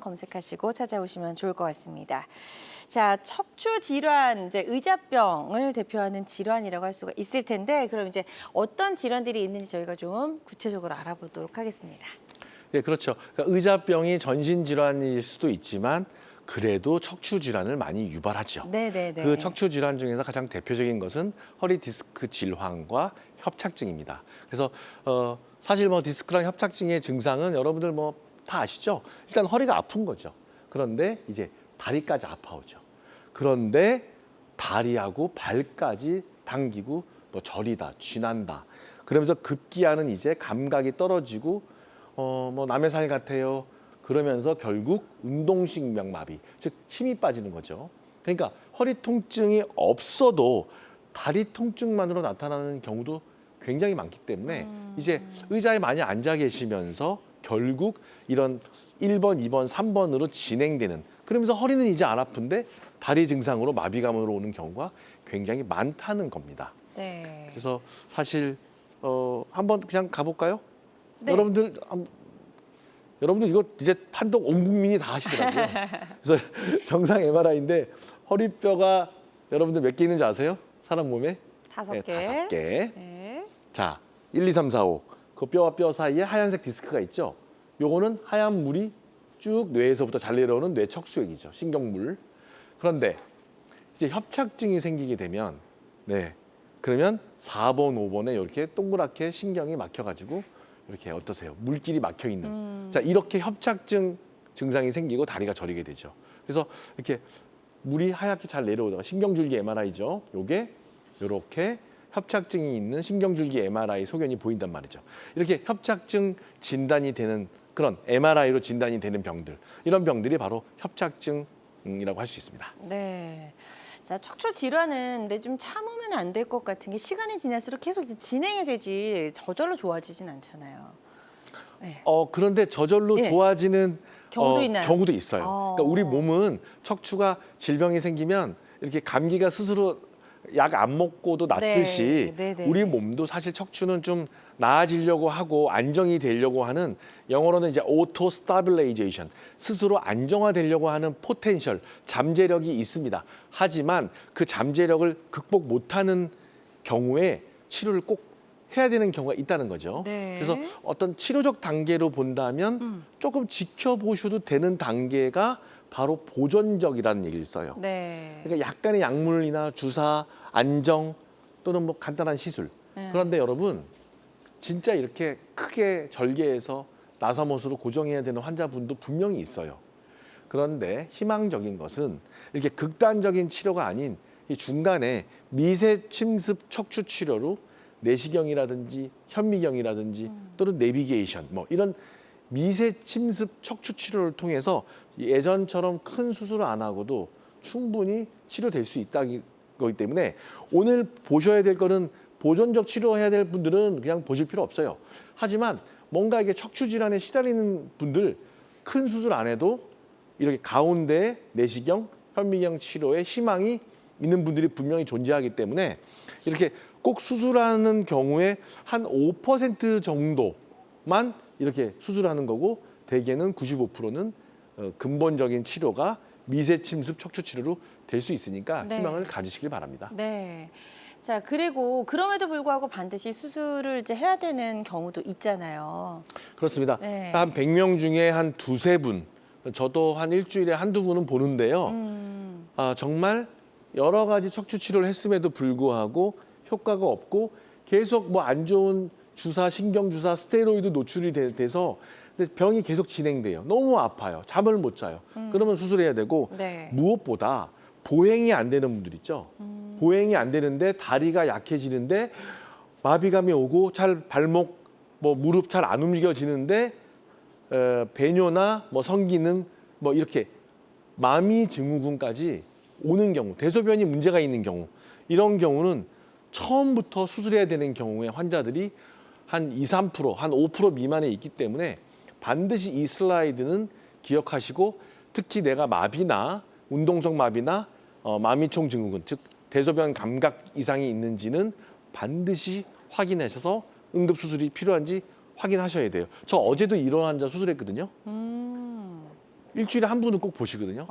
검색하시고 찾아오시면 좋을 것 같습니다. 자, 척추 질환, 이제 의자병을 대표하는 질환이라고 할 수가 있을 텐데, 그럼 이제 어떤 질환들이 있는지 저희가 좀 구체적으로 알아보도록 하겠습니다. 네, 그렇죠. 그러니까 의자병이 전신 질환일 수도 있지만 그래도 척추 질환을 많이 유발하죠. 네네네. 그 척추 질환 중에서 가장 대표적인 것은 허리 디스크 질환과 협착증입니다. 그래서 사실 뭐 디스크랑 협착증의 증상은 여러분들 뭐 다 아시죠? 일단 허리가 아픈 거죠. 그런데 이제 다리까지 아파오죠. 그런데 다리하고 발까지 당기고 또 저리다, 쥐난다. 그러면서 급기야는 이제 감각이 떨어지고 뭐 남의 살 같아요. 그러면서 결국 운동신경마비, 즉 힘이 빠지는 거죠. 그러니까 허리 통증이 없어도 다리 통증만으로 나타나는 경우도 굉장히 많기 때문에 이제 의자에 많이 앉아 계시면서 결국 이런 1번, 2번, 3번으로 진행되는, 그러면서 허리는 이제 안 아픈데 다리 증상으로 마비감으로 오는 경우가 굉장히 많다는 겁니다. 네. 그래서 사실 한번 그냥 가볼까요? 네. 여러분들 이거 이제 판독 온 국민이 다 하시더라고요. 그래서 정상 MRI인데 허리뼈가 여러분들 몇 개 있는지 아세요? 사람 몸에? 5개. 네, 5개. 네. 자, 1, 2, 3, 4, 5. 그 뼈와 뼈 사이에 하얀색 디스크가 있죠. 요거는 하얀 물이 쭉 뇌에서부터 잘 내려오는 뇌 척수액이죠. 신경물. 그런데 이제 협착증이 생기게 되면 그러면 4번, 5번에 이렇게 동그랗게 신경이 막혀가지고 이렇게 어떠세요? 물길이 막혀 있는. 자, 이렇게 협착증 증상이 생기고 다리가 저리게 되죠. 그래서 이렇게 물이 하얗게 잘 내려오다가 신경줄기 MRI죠. 요게 이렇게 협착증이 있는 신경줄기 MRI 소견이 보인단 말이죠. 이렇게 협착증 진단이 되는 그런 MRI로 진단이 되는 병들, 이런 병들이 바로 협착증이라고 할 수 있습니다. 네. 자, 척추 질환은 근데 좀 참으면 안 될 것 같은 게 시간이 지날수록 계속 이제 진행이 되지 저절로 좋아지진 않잖아요. 네. 그런데 저절로 예. 좋아지는 경우도 있나요? 경우도 있어요. 어. 그러니까 우리 몸은 척추가 질병이 생기면 이렇게 감기가 스스로 약 안 먹고도 낫듯이 네. 우리 몸도 사실 척추는 좀 나아지려고 하고 안정이 되려고 하는, 영어로는 이제 오토 스타빌레이제이션, 스스로 안정화되려고 하는 포텐셜, 잠재력이 있습니다. 하지만 그 잠재력을 극복 못하는 경우에 치료를 꼭 해야 되는 경우가 있다는 거죠. 네. 그래서 어떤 치료적 단계로 본다면 조금 지켜보셔도 되는 단계가 바로 보존적이라는 얘기를 써요. 네. 그러니까 약간의 약물이나 주사, 안정 또는 뭐 간단한 시술. 네. 그런데 여러분 진짜 이렇게 크게 절개해서 나사못으로 고정해야 되는 환자분도 분명히 있어요. 그런데 희망적인 것은 이렇게 극단적인 치료가 아닌 이 중간에 미세 침습 척추 치료로 내시경이라든지 현미경이라든지 또는 내비게이션 뭐 이런 미세 침습 척추 치료를 통해서 예전처럼 큰 수술을 안 하고도 충분히 치료될 수 있다는 거기 때문에 오늘 보셔야 될 거는 보존적 치료해야 될 분들은 그냥 보실 필요 없어요. 하지만 뭔가 이게 척추 질환에 시달리는 분들 큰 수술 안 해도 이렇게 가운데 내시경, 현미경 치료에 희망이 있는 분들이 분명히 존재하기 때문에 이렇게 꼭 수술하는 경우에 한 5% 정도만 이렇게 수술하는 거고 대개는 95%는 근본적인 치료가 미세 침습 척추 치료로 될 수 있으니까 네. 희망을 가지시길 바랍니다. 네. 자, 그리고 그럼에도 불구하고 반드시 수술을 이제 해야 되는 경우도 있잖아요. 그렇습니다. 네. 한 100명 중에 한 두세 분, 저도 한 일주일에 한두 분은 보는데요. 정말 여러 가지 척추 치료를 했음에도 불구하고 효과가 없고 계속 뭐 안 좋은 주사, 신경주사, 스테로이드 노출이 돼서 병이 계속 진행돼요. 너무 아파요. 잠을 못 자요. 그러면 수술해야 되고 네. 무엇보다 보행이 안 되는 분들 있죠. 보행이 안 되는데 다리가 약해지는데 마비감이 오고 잘 발목, 뭐 무릎 잘 안 움직여지는데 배뇨나 뭐 성기능 뭐 이렇게 마미 증후군까지 오는 경우, 대소변이 문제가 있는 경우, 이런 경우는 처음부터 수술해야 되는 경우에 환자들이 한 2, 3%, 한 5% 미만에 있기 때문에 반드시 이 슬라이드는 기억하시고 특히 내가 마비나 운동성 마비나 마미총 증후군, 즉 대소변 감각 이상이 있는지는 반드시 확인하셔서 응급 수술이 필요한지 확인하셔야 돼요. 저 어제도 이런 환자 수술했거든요. 일주일에 한 분은 꼭 보시거든요.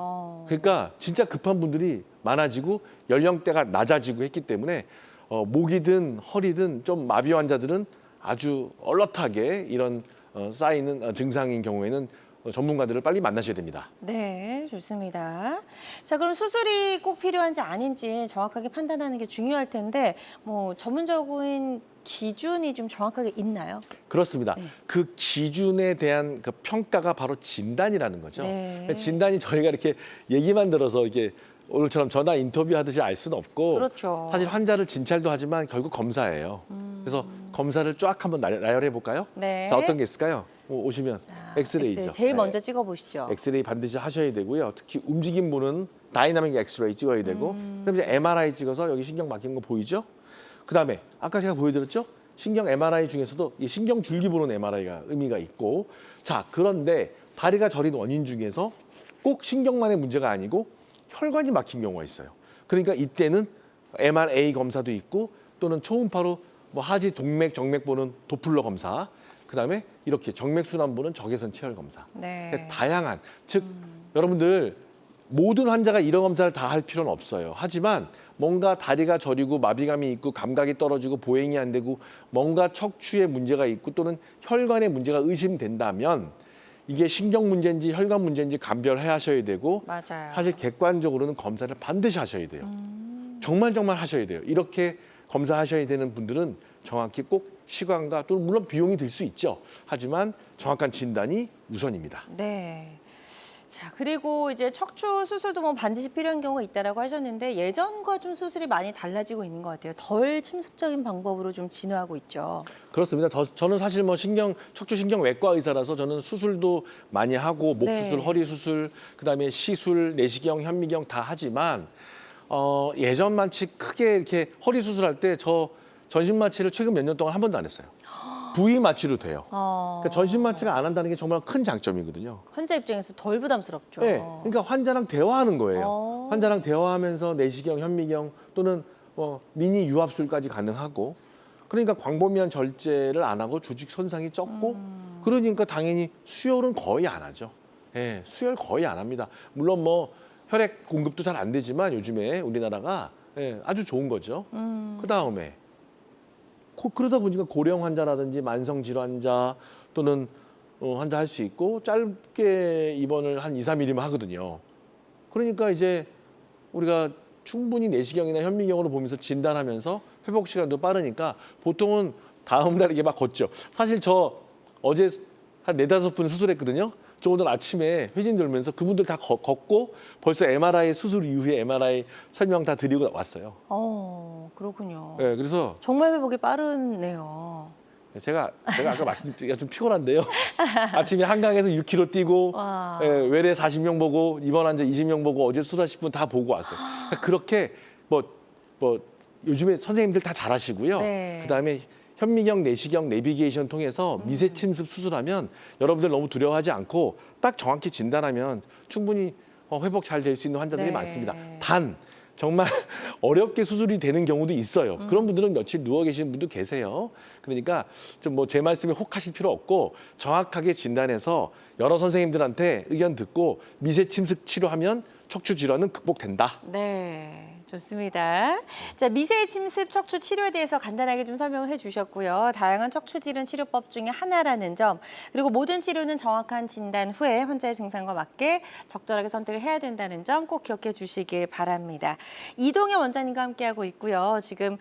그러니까 진짜 급한 분들이 많아지고 연령대가 낮아지고 했기 때문에 목이든 허리든 좀 마비 환자들은 아주 얼럿하게 이런 쌓이는 증상인 경우에는 전문가들을 빨리 만나셔야 됩니다. 네, 좋습니다. 자, 그럼 수술이 꼭 필요한지 아닌지 정확하게 판단하는 게 중요할 텐데 뭐 전문적인 기준이 좀 정확하게 있나요? 그렇습니다. 네. 그 기준에 대한 그 평가가 바로 진단이라는 거죠. 네. 진단이 저희가 이렇게 얘기만 들어서 이게 오늘처럼 전화 인터뷰 하듯이 알 수는 없고 그렇죠. 사실 환자를 진찰도 하지만 결국 검사예요. 그래서 검사를 쫙 한번 나열해 볼까요? 네. 자, 어떤 게 있을까요? 오시면 자, 엑스레이죠. 엑스레이 제일 네. 먼저 찍어보시죠. 엑스레이 반드시 하셔야 되고요. 특히 움직인 분은 다이나믹 엑스레이 찍어야 되고 그다음에 이제 MRI 찍어서 여기 신경 막힌 거 보이죠? 그다음에 아까 제가 보여드렸죠? 신경 MRI 중에서도 이 신경 줄기 보는 MRI가 의미가 있고 자 그런데 다리가 저린 원인 중에서 꼭 신경만의 문제가 아니고 혈관이 막힌 경우가 있어요. 그러니까 이때는 MRA 검사도 있고 또는 초음파로 뭐 하지 동맥 정맥 보는 도플러 검사 그다음에 이렇게 정맥 순환 보는 적외선 체열 검사 네. 다양한 즉 여러분들 모든 환자가 이런 검사를 다 할 필요는 없어요. 하지만 뭔가 다리가 저리고 마비감이 있고 감각이 떨어지고 보행이 안 되고 뭔가 척추에 문제가 있고 또는 혈관에 문제가 의심된다면 이게 신경 문제인지 혈관 문제인지 감별해 하셔야 되고 맞아요. 사실 객관적으로는 검사를 반드시 하셔야 돼요. 정말 하셔야 돼요. 이렇게 검사하셔야 되는 분들은 정확히 꼭 시간과 또 물론 비용이 들 수 있죠. 하지만 정확한 진단이 우선입니다. 네. 자, 그리고 이제 척추 수술도 뭐 반드시 필요한 경우가 있다라고 하셨는데 예전과 좀 수술이 많이 달라지고 있는 것 같아요. 덜 침습적인 방법으로 좀 진화하고 있죠. 그렇습니다. 저는 사실 뭐 척추 신경 외과 의사라서 저는 수술도 많이 하고 목 네. 수술, 허리 수술, 그다음에 시술, 내시경, 현미경 다 하지만 예전만치 크게 이렇게 허리 수술할 때 저 전신 마취를 최근 몇 년 동안 한 번도 안 했어요. 부위 마취로 돼요. 그러니까 전신 마취를 안 한다는 게 정말 큰 장점이거든요. 환자 입장에서 덜 부담스럽죠. 네, 그러니까 환자랑 대화하는 거예요. 어. 환자랑 대화하면서 내시경, 현미경 또는 미니 유압술까지 가능하고 그러니까 광범위한 절제를 안 하고 조직 손상이 적고 그러니까 당연히 수혈은 거의 안 하죠. 예, 수혈 거의 안 합니다. 물론 뭐 혈액 공급도 잘 안 되지만 요즘에 우리나라가 아주 좋은 거죠. 그다음에 그러다 보니까 고령 환자라든지 만성 질환자 또는 환자 할 수 있고 짧게 입원을 한 2, 3일이면 하거든요. 그러니까 이제 우리가 충분히 내시경이나 현미경으로 보면서 진단하면서 회복 시간도 빠르니까 보통은 다음 날 이게 막 걷죠. 사실 저 어제 한 4-5분 수술했거든요. 저 오늘 아침에 회진 돌면서 그분들 다 걷고 벌써 MRI 수술 이후에 MRI 설명 다 드리고 왔어요. 그렇군요. 네, 그래서 정말 회복이 빠르네요. 제가 아까 말씀드리기가 좀 피곤한데요. 아침에 한강에서 6km 뛰고 와. 외래 40명 보고 입원 환자 20명 보고 어제 수술하신 분 다 보고 왔어요. 그러니까 그렇게 뭐 요즘에 선생님들 다 잘하시고요. 네. 그다음에 현미경, 내시경, 내비게이션 통해서 미세 침습 수술하면 여러분들 너무 두려워하지 않고 딱 정확히 진단하면 충분히 회복 잘 될 수 있는 환자들이 네. 많습니다. 단 정말 어렵게 수술이 되는 경우도 있어요. 그런 분들은 며칠 누워 계시는 분도 계세요. 그러니까 좀 뭐 제 말씀에 혹하실 필요 없고 정확하게 진단해서 여러 선생님들한테 의견 듣고 미세 침습 치료하면 척추 질환은 극복된다. 네. 좋습니다. 자, 미세 침습 척추 치료에 대해서 간단하게 좀 설명을 해주셨고요. 다양한 척추 질환 치료법 중에 하나라는 점, 그리고 모든 치료는 정확한 진단 후에 환자의 증상과 맞게 적절하게 선택을 해야 된다는 점 꼭 기억해 주시길 바랍니다. 이동현 원장님과 함께하고 있고요. 지금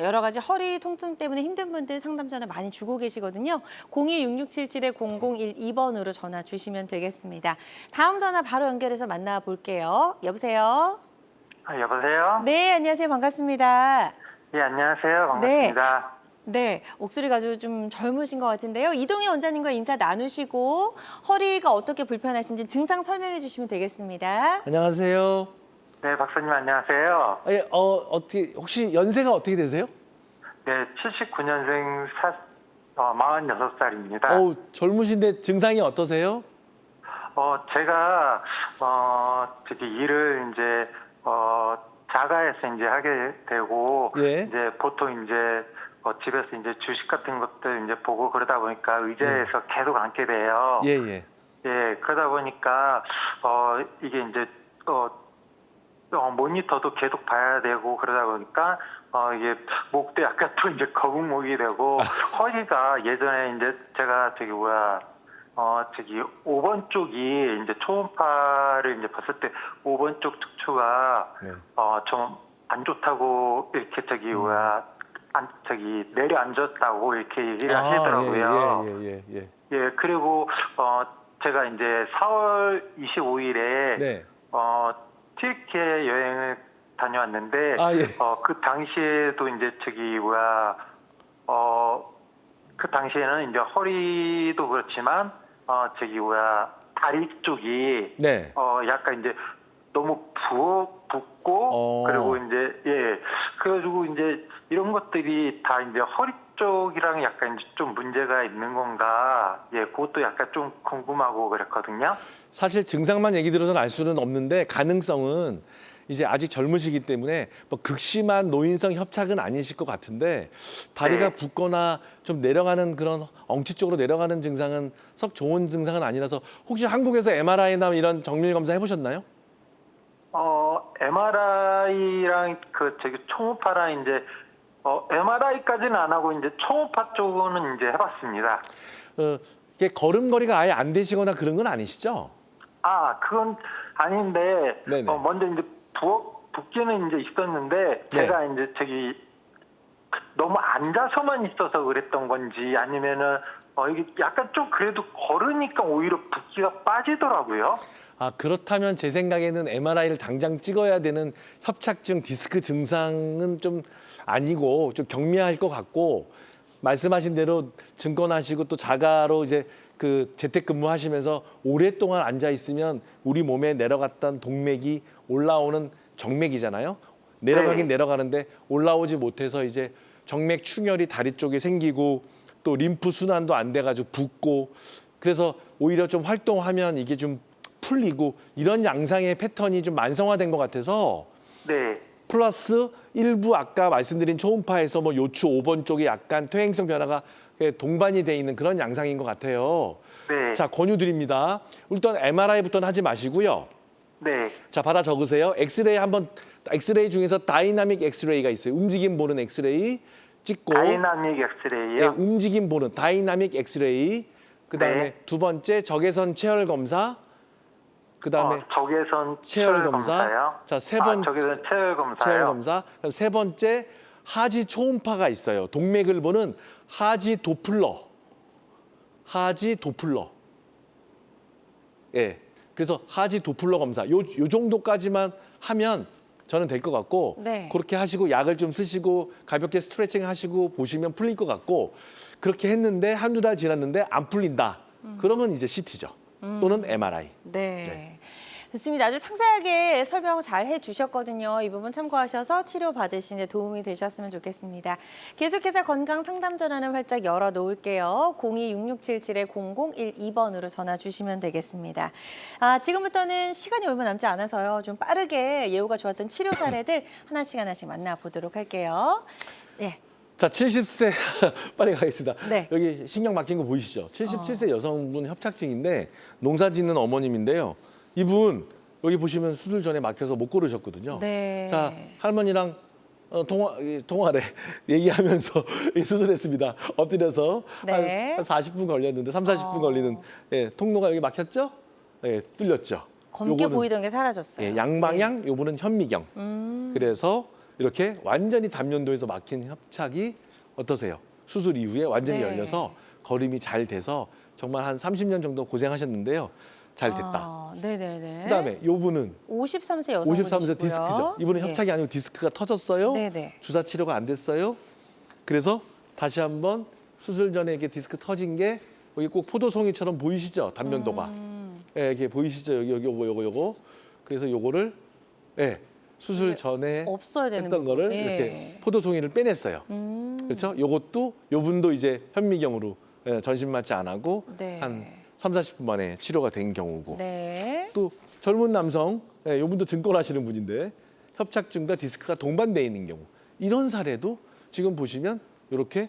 여러 가지 허리 통증 때문에 힘든 분들 상담 전화 많이 주고 계시거든요. 02-6677-0012번으로 전화 주시면 되겠습니다. 다음 전화 바로 연결해서 만나볼게요. 여보세요? 여보세요? 네, 안녕하세요. 반갑습니다. 예, 안녕하세요. 반갑습니다. 네, 목소리가 아주 좀 젊으신 것 같은데요. 이동희 원장님과 인사 나누시고 허리가 어떻게 불편하신지 증상 설명해 주시면 되겠습니다. 안녕하세요. 네, 박사님 안녕하세요. 예, 어떻게 혹시 연세가 어떻게 되세요? 네, 79년생 46살입니다. 젊으신데 증상이 어떠세요? 제가 일을 이제 자가에서 이제 하게 되고 예. 이제 보통 이제 집에서 이제 주식 같은 것들 이제 보고 그러다 보니까 의자에서 계속 앉게 돼요. 예, 예. 예, 그러다 보니까 이게 이제 모니터도 계속 봐야 되고 그러다 보니까 이게 목도 약간 또 이제 거북목이 되고 허리가 예전에 이제 제가 저기 5번 쪽이 이제 초음파를 이제 봤을 때 5번 쪽 척추가 네. 좀 안 좋다고 이렇게 내려앉았다고 이렇게 얘기를 하시더라고요. 예. 예, 그리고 제가 이제 4월 25일에 네. 튀르키예 여행을 다녀왔는데 예. 그 당시에도 이제 그 당시에는 이제 허리도 그렇지만 다리 쪽이 네. 약간 이제 너무 붓고 그리고 이제 그래가지고 이제 이런 것들이 다 이제 허리 쪽이랑 약간 이제 좀 문제가 있는 건가 그것도 약간 좀 궁금하고 그랬거든요. 사실 증상만 얘기 들어서는 알 수는 없는데 가능성은 이제 아직 젊으시기 때문에 뭐 극심한 노인성 협착은 아니실 것 같은데 다리가 네. 붓거나 좀 내려가는 그런 엉치 쪽으로 내려가는 증상은 썩 좋은 증상은 아니라서 혹시 한국에서 MRI나 이런 정밀 검사 해보셨나요? MRI랑 초음파랑 이제 MRI까지는 안 하고 이제 초음파 쪽은 이제 해봤습니다. 이게 걸음걸이가 아예 안 되시거나 그런 건 아니시죠? 그건 아닌데 네네. 먼저 이제 붓기는 이제 있었는데 제가 이제 너무 앉아서만 있어서 그랬던 건지 아니면은 이게 약간 좀 그래도 걸으니까 오히려 붓기가 빠지더라고요. 그렇다면 제 생각에는 MRI를 당장 찍어야 되는 협착증 디스크 증상은 좀 아니고 좀 경미할 것 같고 말씀하신 대로 증권하시고 또 자가로 이제 그 재택근무하시면서 오랫동안 앉아 있으면 우리 몸에 내려갔던 동맥이 올라오는 정맥이잖아요. 내려가긴 내려가는데 올라오지 못해서 이제 정맥 충혈이 다리 쪽에 생기고 또 림프 순환도 안 돼가지고 붓고 그래서 오히려 좀 활동하면 이게 좀 풀리고 이런 양상의 패턴이 좀 만성화된 것 같아서 네. 플러스 일부 아까 말씀드린 초음파에서 뭐 요추 5번 쪽에 약간 퇴행성 변화가 동반이 돼 있는 그런 양상인 것 같아요. 네. 자, 권유드립니다. 일단 MRI부터는 하지 마시고요. 네. 자, 받아 적으세요. 엑스레이 중에서 다이나믹 엑스레이가 있어요. 움직임 보는 엑스레이 찍고 다이나믹 엑스레이요? 움직임 보는 다이나믹 엑스레이. 그다음에 두 번째 적외선 체열 검사. 그다음에 적외선 체열 검사. 자, 세 번째 적외선 체열 검사요. 체열 검사. 그다음 세 번째 하지 초음파가 있어요. 동맥을 보는 하지 도플러. 예. 그래서 하지 도플러 검사. 요 정도까지만 하면 저는 될 것 같고 그렇게 하시고 약을 좀 쓰시고 가볍게 스트레칭 하시고 보시면 풀릴 것 같고 그렇게 했는데 한두 달 지났는데 안 풀린다. 그러면 이제 CT죠. 또는 MRI. 네. 좋습니다. 아주 상세하게 설명 잘 해주셨거든요. 이 부분 참고하셔서 치료 받으시는 데 도움이 되셨으면 좋겠습니다. 계속해서 건강 상담 전화는 활짝 열어놓을게요. 02-6677-0012번으로 전화 주시면 되겠습니다. 지금부터는 시간이 얼마 남지 않아서요. 좀 빠르게 예후가 좋았던 치료 사례들 하나씩 만나보도록 할게요. 네. 자, 70세 빨리 가겠습니다. 네. 여기 신경 막힌 거 보이시죠? 77세 여성분 협착증인데 농사 짓는 어머님인데요. 이분 여기 보시면 수술 전에 막혀서 못 걸으셨거든요. 네. 자, 할머니랑 통화를 얘기하면서 수술했습니다. 엎드려서 네. 한 40분 걸렸는데 30-40분 걸리는 통로가 여기 막혔죠? 뚫렸죠. 검게 요거는, 보이던 게 사라졌어요. 양방향, 요거는 현미경. 그래서 이렇게 완전히 담연도에서 막힌 협착이 어떠세요? 수술 이후에 완전히 열려서 걸음이 잘 돼서 정말 한 30년 정도 고생하셨는데요. 잘 됐다. 네네네. 그다음에 요분은 53세 여성분이시고요. 53세 디스크죠. 이분은 협착이 아니고 디스크가 터졌어요. 네네. 주사 치료가 안 됐어요. 그래서 다시 한번 수술 전에 이렇게 디스크 터진 게 여기 꼭 포도송이처럼 보이시죠? 단면도가. 이게 보이시죠? 여기 요거. 그래서 요거를 수술 전에 없어야 되는 했던 거를 이렇게 포도송이를 빼냈어요. 그렇죠? 요것도 요분도 이제 현미경으로 전신 마취 안 하고 한 30-40분 만에 치료가 된 경우고 또 젊은 남성, 요분도 증권하시는 분인데 협착증과 디스크가 동반되어 있는 경우 이런 사례도 지금 보시면 이렇게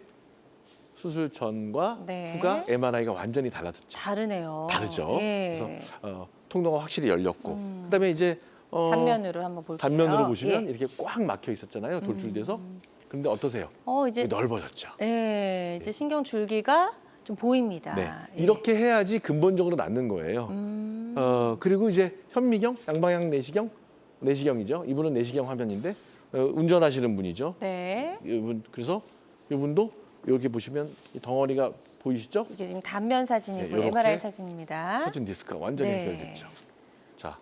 수술 전과 네. 후가 MRI가 완전히 달라졌죠. 다르네요. 다르죠. 예. 그래서 통로가 확실히 열렸고 그다음에 이제 단면으로 한번 볼게요. 단면으로 보시면 예. 이렇게 꽉 막혀 있었잖아요. 돌출돼서. 그런데 어떠세요? 이제 넓어졌죠. 예, 이제 신경 줄기가 좀 보입니다. 네. 예. 이렇게 해야지 근본적으로 낫는 거예요. 그리고 이제 현미경, 양방향 내시경이죠. 이분은 내시경 화면인데 운전하시는 분이죠. 네. 이분 그래서 이분도 이렇게 보시면 이 덩어리가 보이시죠? 이게 지금 단면 사진이고 네, 이렇게 MRI 사진입니다. 터진 디스크가 완전히 네. 해결됐죠. 자,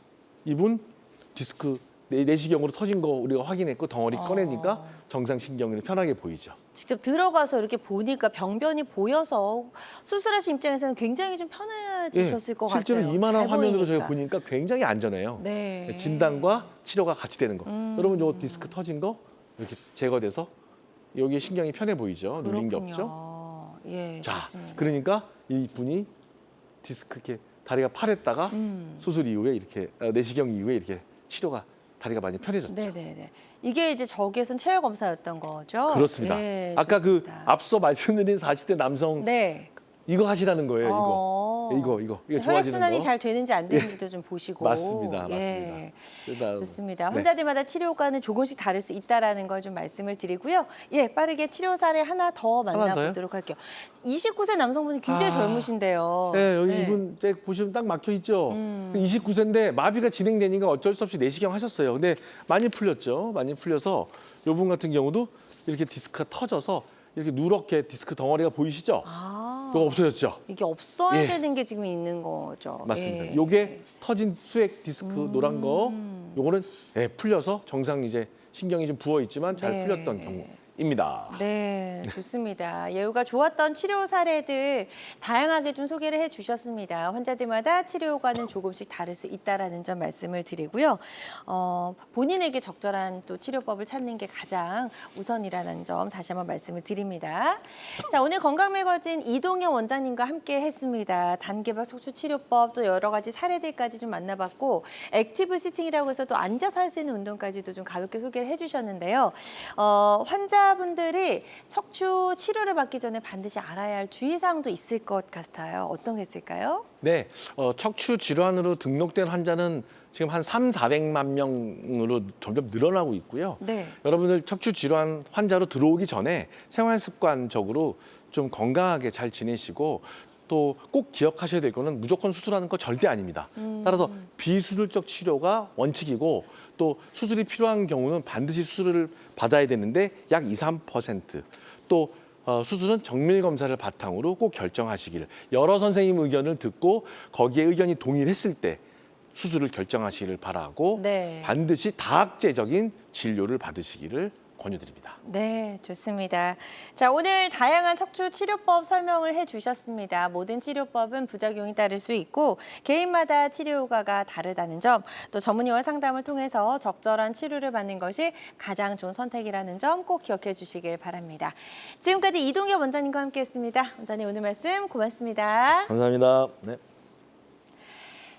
이분 디스크 내시경으로 터진 거 우리가 확인했고 덩어리 꺼내니까 정상 신경이 편하게 보이죠. 직접 들어가서 이렇게 보니까 병변이 보여서 수술하신 입장에서는 굉장히 좀 편해지셨을 것 실제로 같아요. 이만한 잘 화면으로 보이니까. 저희가 보니까 굉장히 안전해요. 네. 진단과 치료가 같이 되는 거. 여러분 요 디스크 터진 거 이렇게 제거돼서 여기 신경이 편해 보이죠. 눌린 게 없죠. 그렇군요. 예, 자, 좋습니다. 그러니까 이 분이 디스크 이렇게 다리가 파랬다가 수술 이후에 이렇게 내시경 이후에 이렇게 치료가 다리가 많이 편해졌죠. 네네네. 이게 이제 저기에선 체열 검사였던 거죠? 그렇습니다. 예, 아까 좋습니다. 그 앞서 말씀드린 40대 남성 네. 이거 하시라는 거예요. 이거 좋아지는 혈액순환이 거. 잘 되는지 안 되는지도 좀 보시고. 맞습니다. 예. 그다음, 좋습니다. 네. 환자들마다 치료 효과는 조금씩 다를 수 있다라는 걸 좀 말씀을 드리고요. 예, 빠르게 치료 사례 하나 더 하나 만나보도록 할게요. 29세 남성분이 굉장히 젊으신데요. 네, 여기 네. 이분 보시면 딱 막혀 있죠. 29세인데 마비가 진행되니까 어쩔 수 없이 내시경 하셨어요. 근데 많이 풀렸죠. 많이 풀려서 이분 같은 경우도 이렇게 디스크가 터져서 이렇게 누렇게 디스크 덩어리가 보이시죠? 이거 없어졌죠. 이게 없어야 예. 되는 게 지금 있는 거죠. 맞습니다. 예. 요게 터진 수액 디스크 노란 거, 요거는 풀려서 정상 이제 신경이 좀 부어 있지만 잘 네. 풀렸던 경우입니다. 네, 좋습니다. 예후가 좋았던 치료 사례들 다양하게 좀 소개를 해주셨습니다. 환자들마다 치료 효과는 조금씩 다를 수 있다라는 점 말씀을 드리고요. 본인에게 적절한 또 치료법을 찾는 게 가장 우선이라는 점 다시 한번 말씀을 드립니다. 자, 오늘 건강매거진 이동현 원장님과 함께 했습니다. 단계박 척추 치료법 또 여러 가지 사례들까지 좀 만나봤고 액티브 시팅이라고 해서 또 앉아서 할 수 있는 운동까지도 좀 가볍게 소개를 해주셨는데요. 환자분들이 척추 치료를 받기 전에 반드시 알아야 할 주의사항도 있을 것 같아요. 어떤 게 있을까요? 네, 척추 질환으로 등록된 환자는 지금 한 400만 명으로 점점 늘어나고 있고요. 네. 여러분들 척추 질환 환자로 들어오기 전에 생활 습관적으로 좀 건강하게 잘 지내시고 또 꼭 기억하셔야 될 거는 무조건 수술하는 거 절대 아닙니다. 따라서 비수술적 치료가 원칙이고 또 수술이 필요한 경우는 반드시 수술을 받아야 되는데 약 2, 3%. 또 수술은 정밀 검사를 바탕으로 꼭 결정하시기를 여러 선생님 의견을 듣고 거기에 의견이 동일했을 때 수술을 결정하시기를 바라고 네. 반드시 다학제적인 진료를 받으시기를 권유드립니다. 네, 좋습니다. 자, 오늘 다양한 척추 치료법 설명을 해주셨습니다. 모든 치료법은 부작용이 따를 수 있고 개인마다 치료 효과가 다르다는 점, 또 전문의와 상담을 통해서 적절한 치료를 받는 것이 가장 좋은 선택이라는 점 꼭 기억해 주시길 바랍니다. 지금까지 이동현 원장님과 함께했습니다. 원장님 오늘 말씀 고맙습니다. 감사합니다. 네.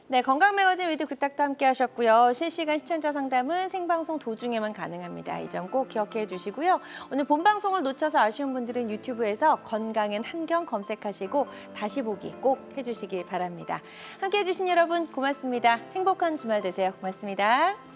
네, 건강매거진 위드 굿닥터 함께 하셨고요. 실시간 시청자 상담은 생방송 도중에만 가능합니다. 이 점 꼭 기억해 주시고요. 오늘 본방송을 놓쳐서 아쉬운 분들은 유튜브에서 건강엔 한경 검색하시고 다시 보기 꼭 해주시기 바랍니다. 함께 해주신 여러분 고맙습니다. 행복한 주말 되세요. 고맙습니다.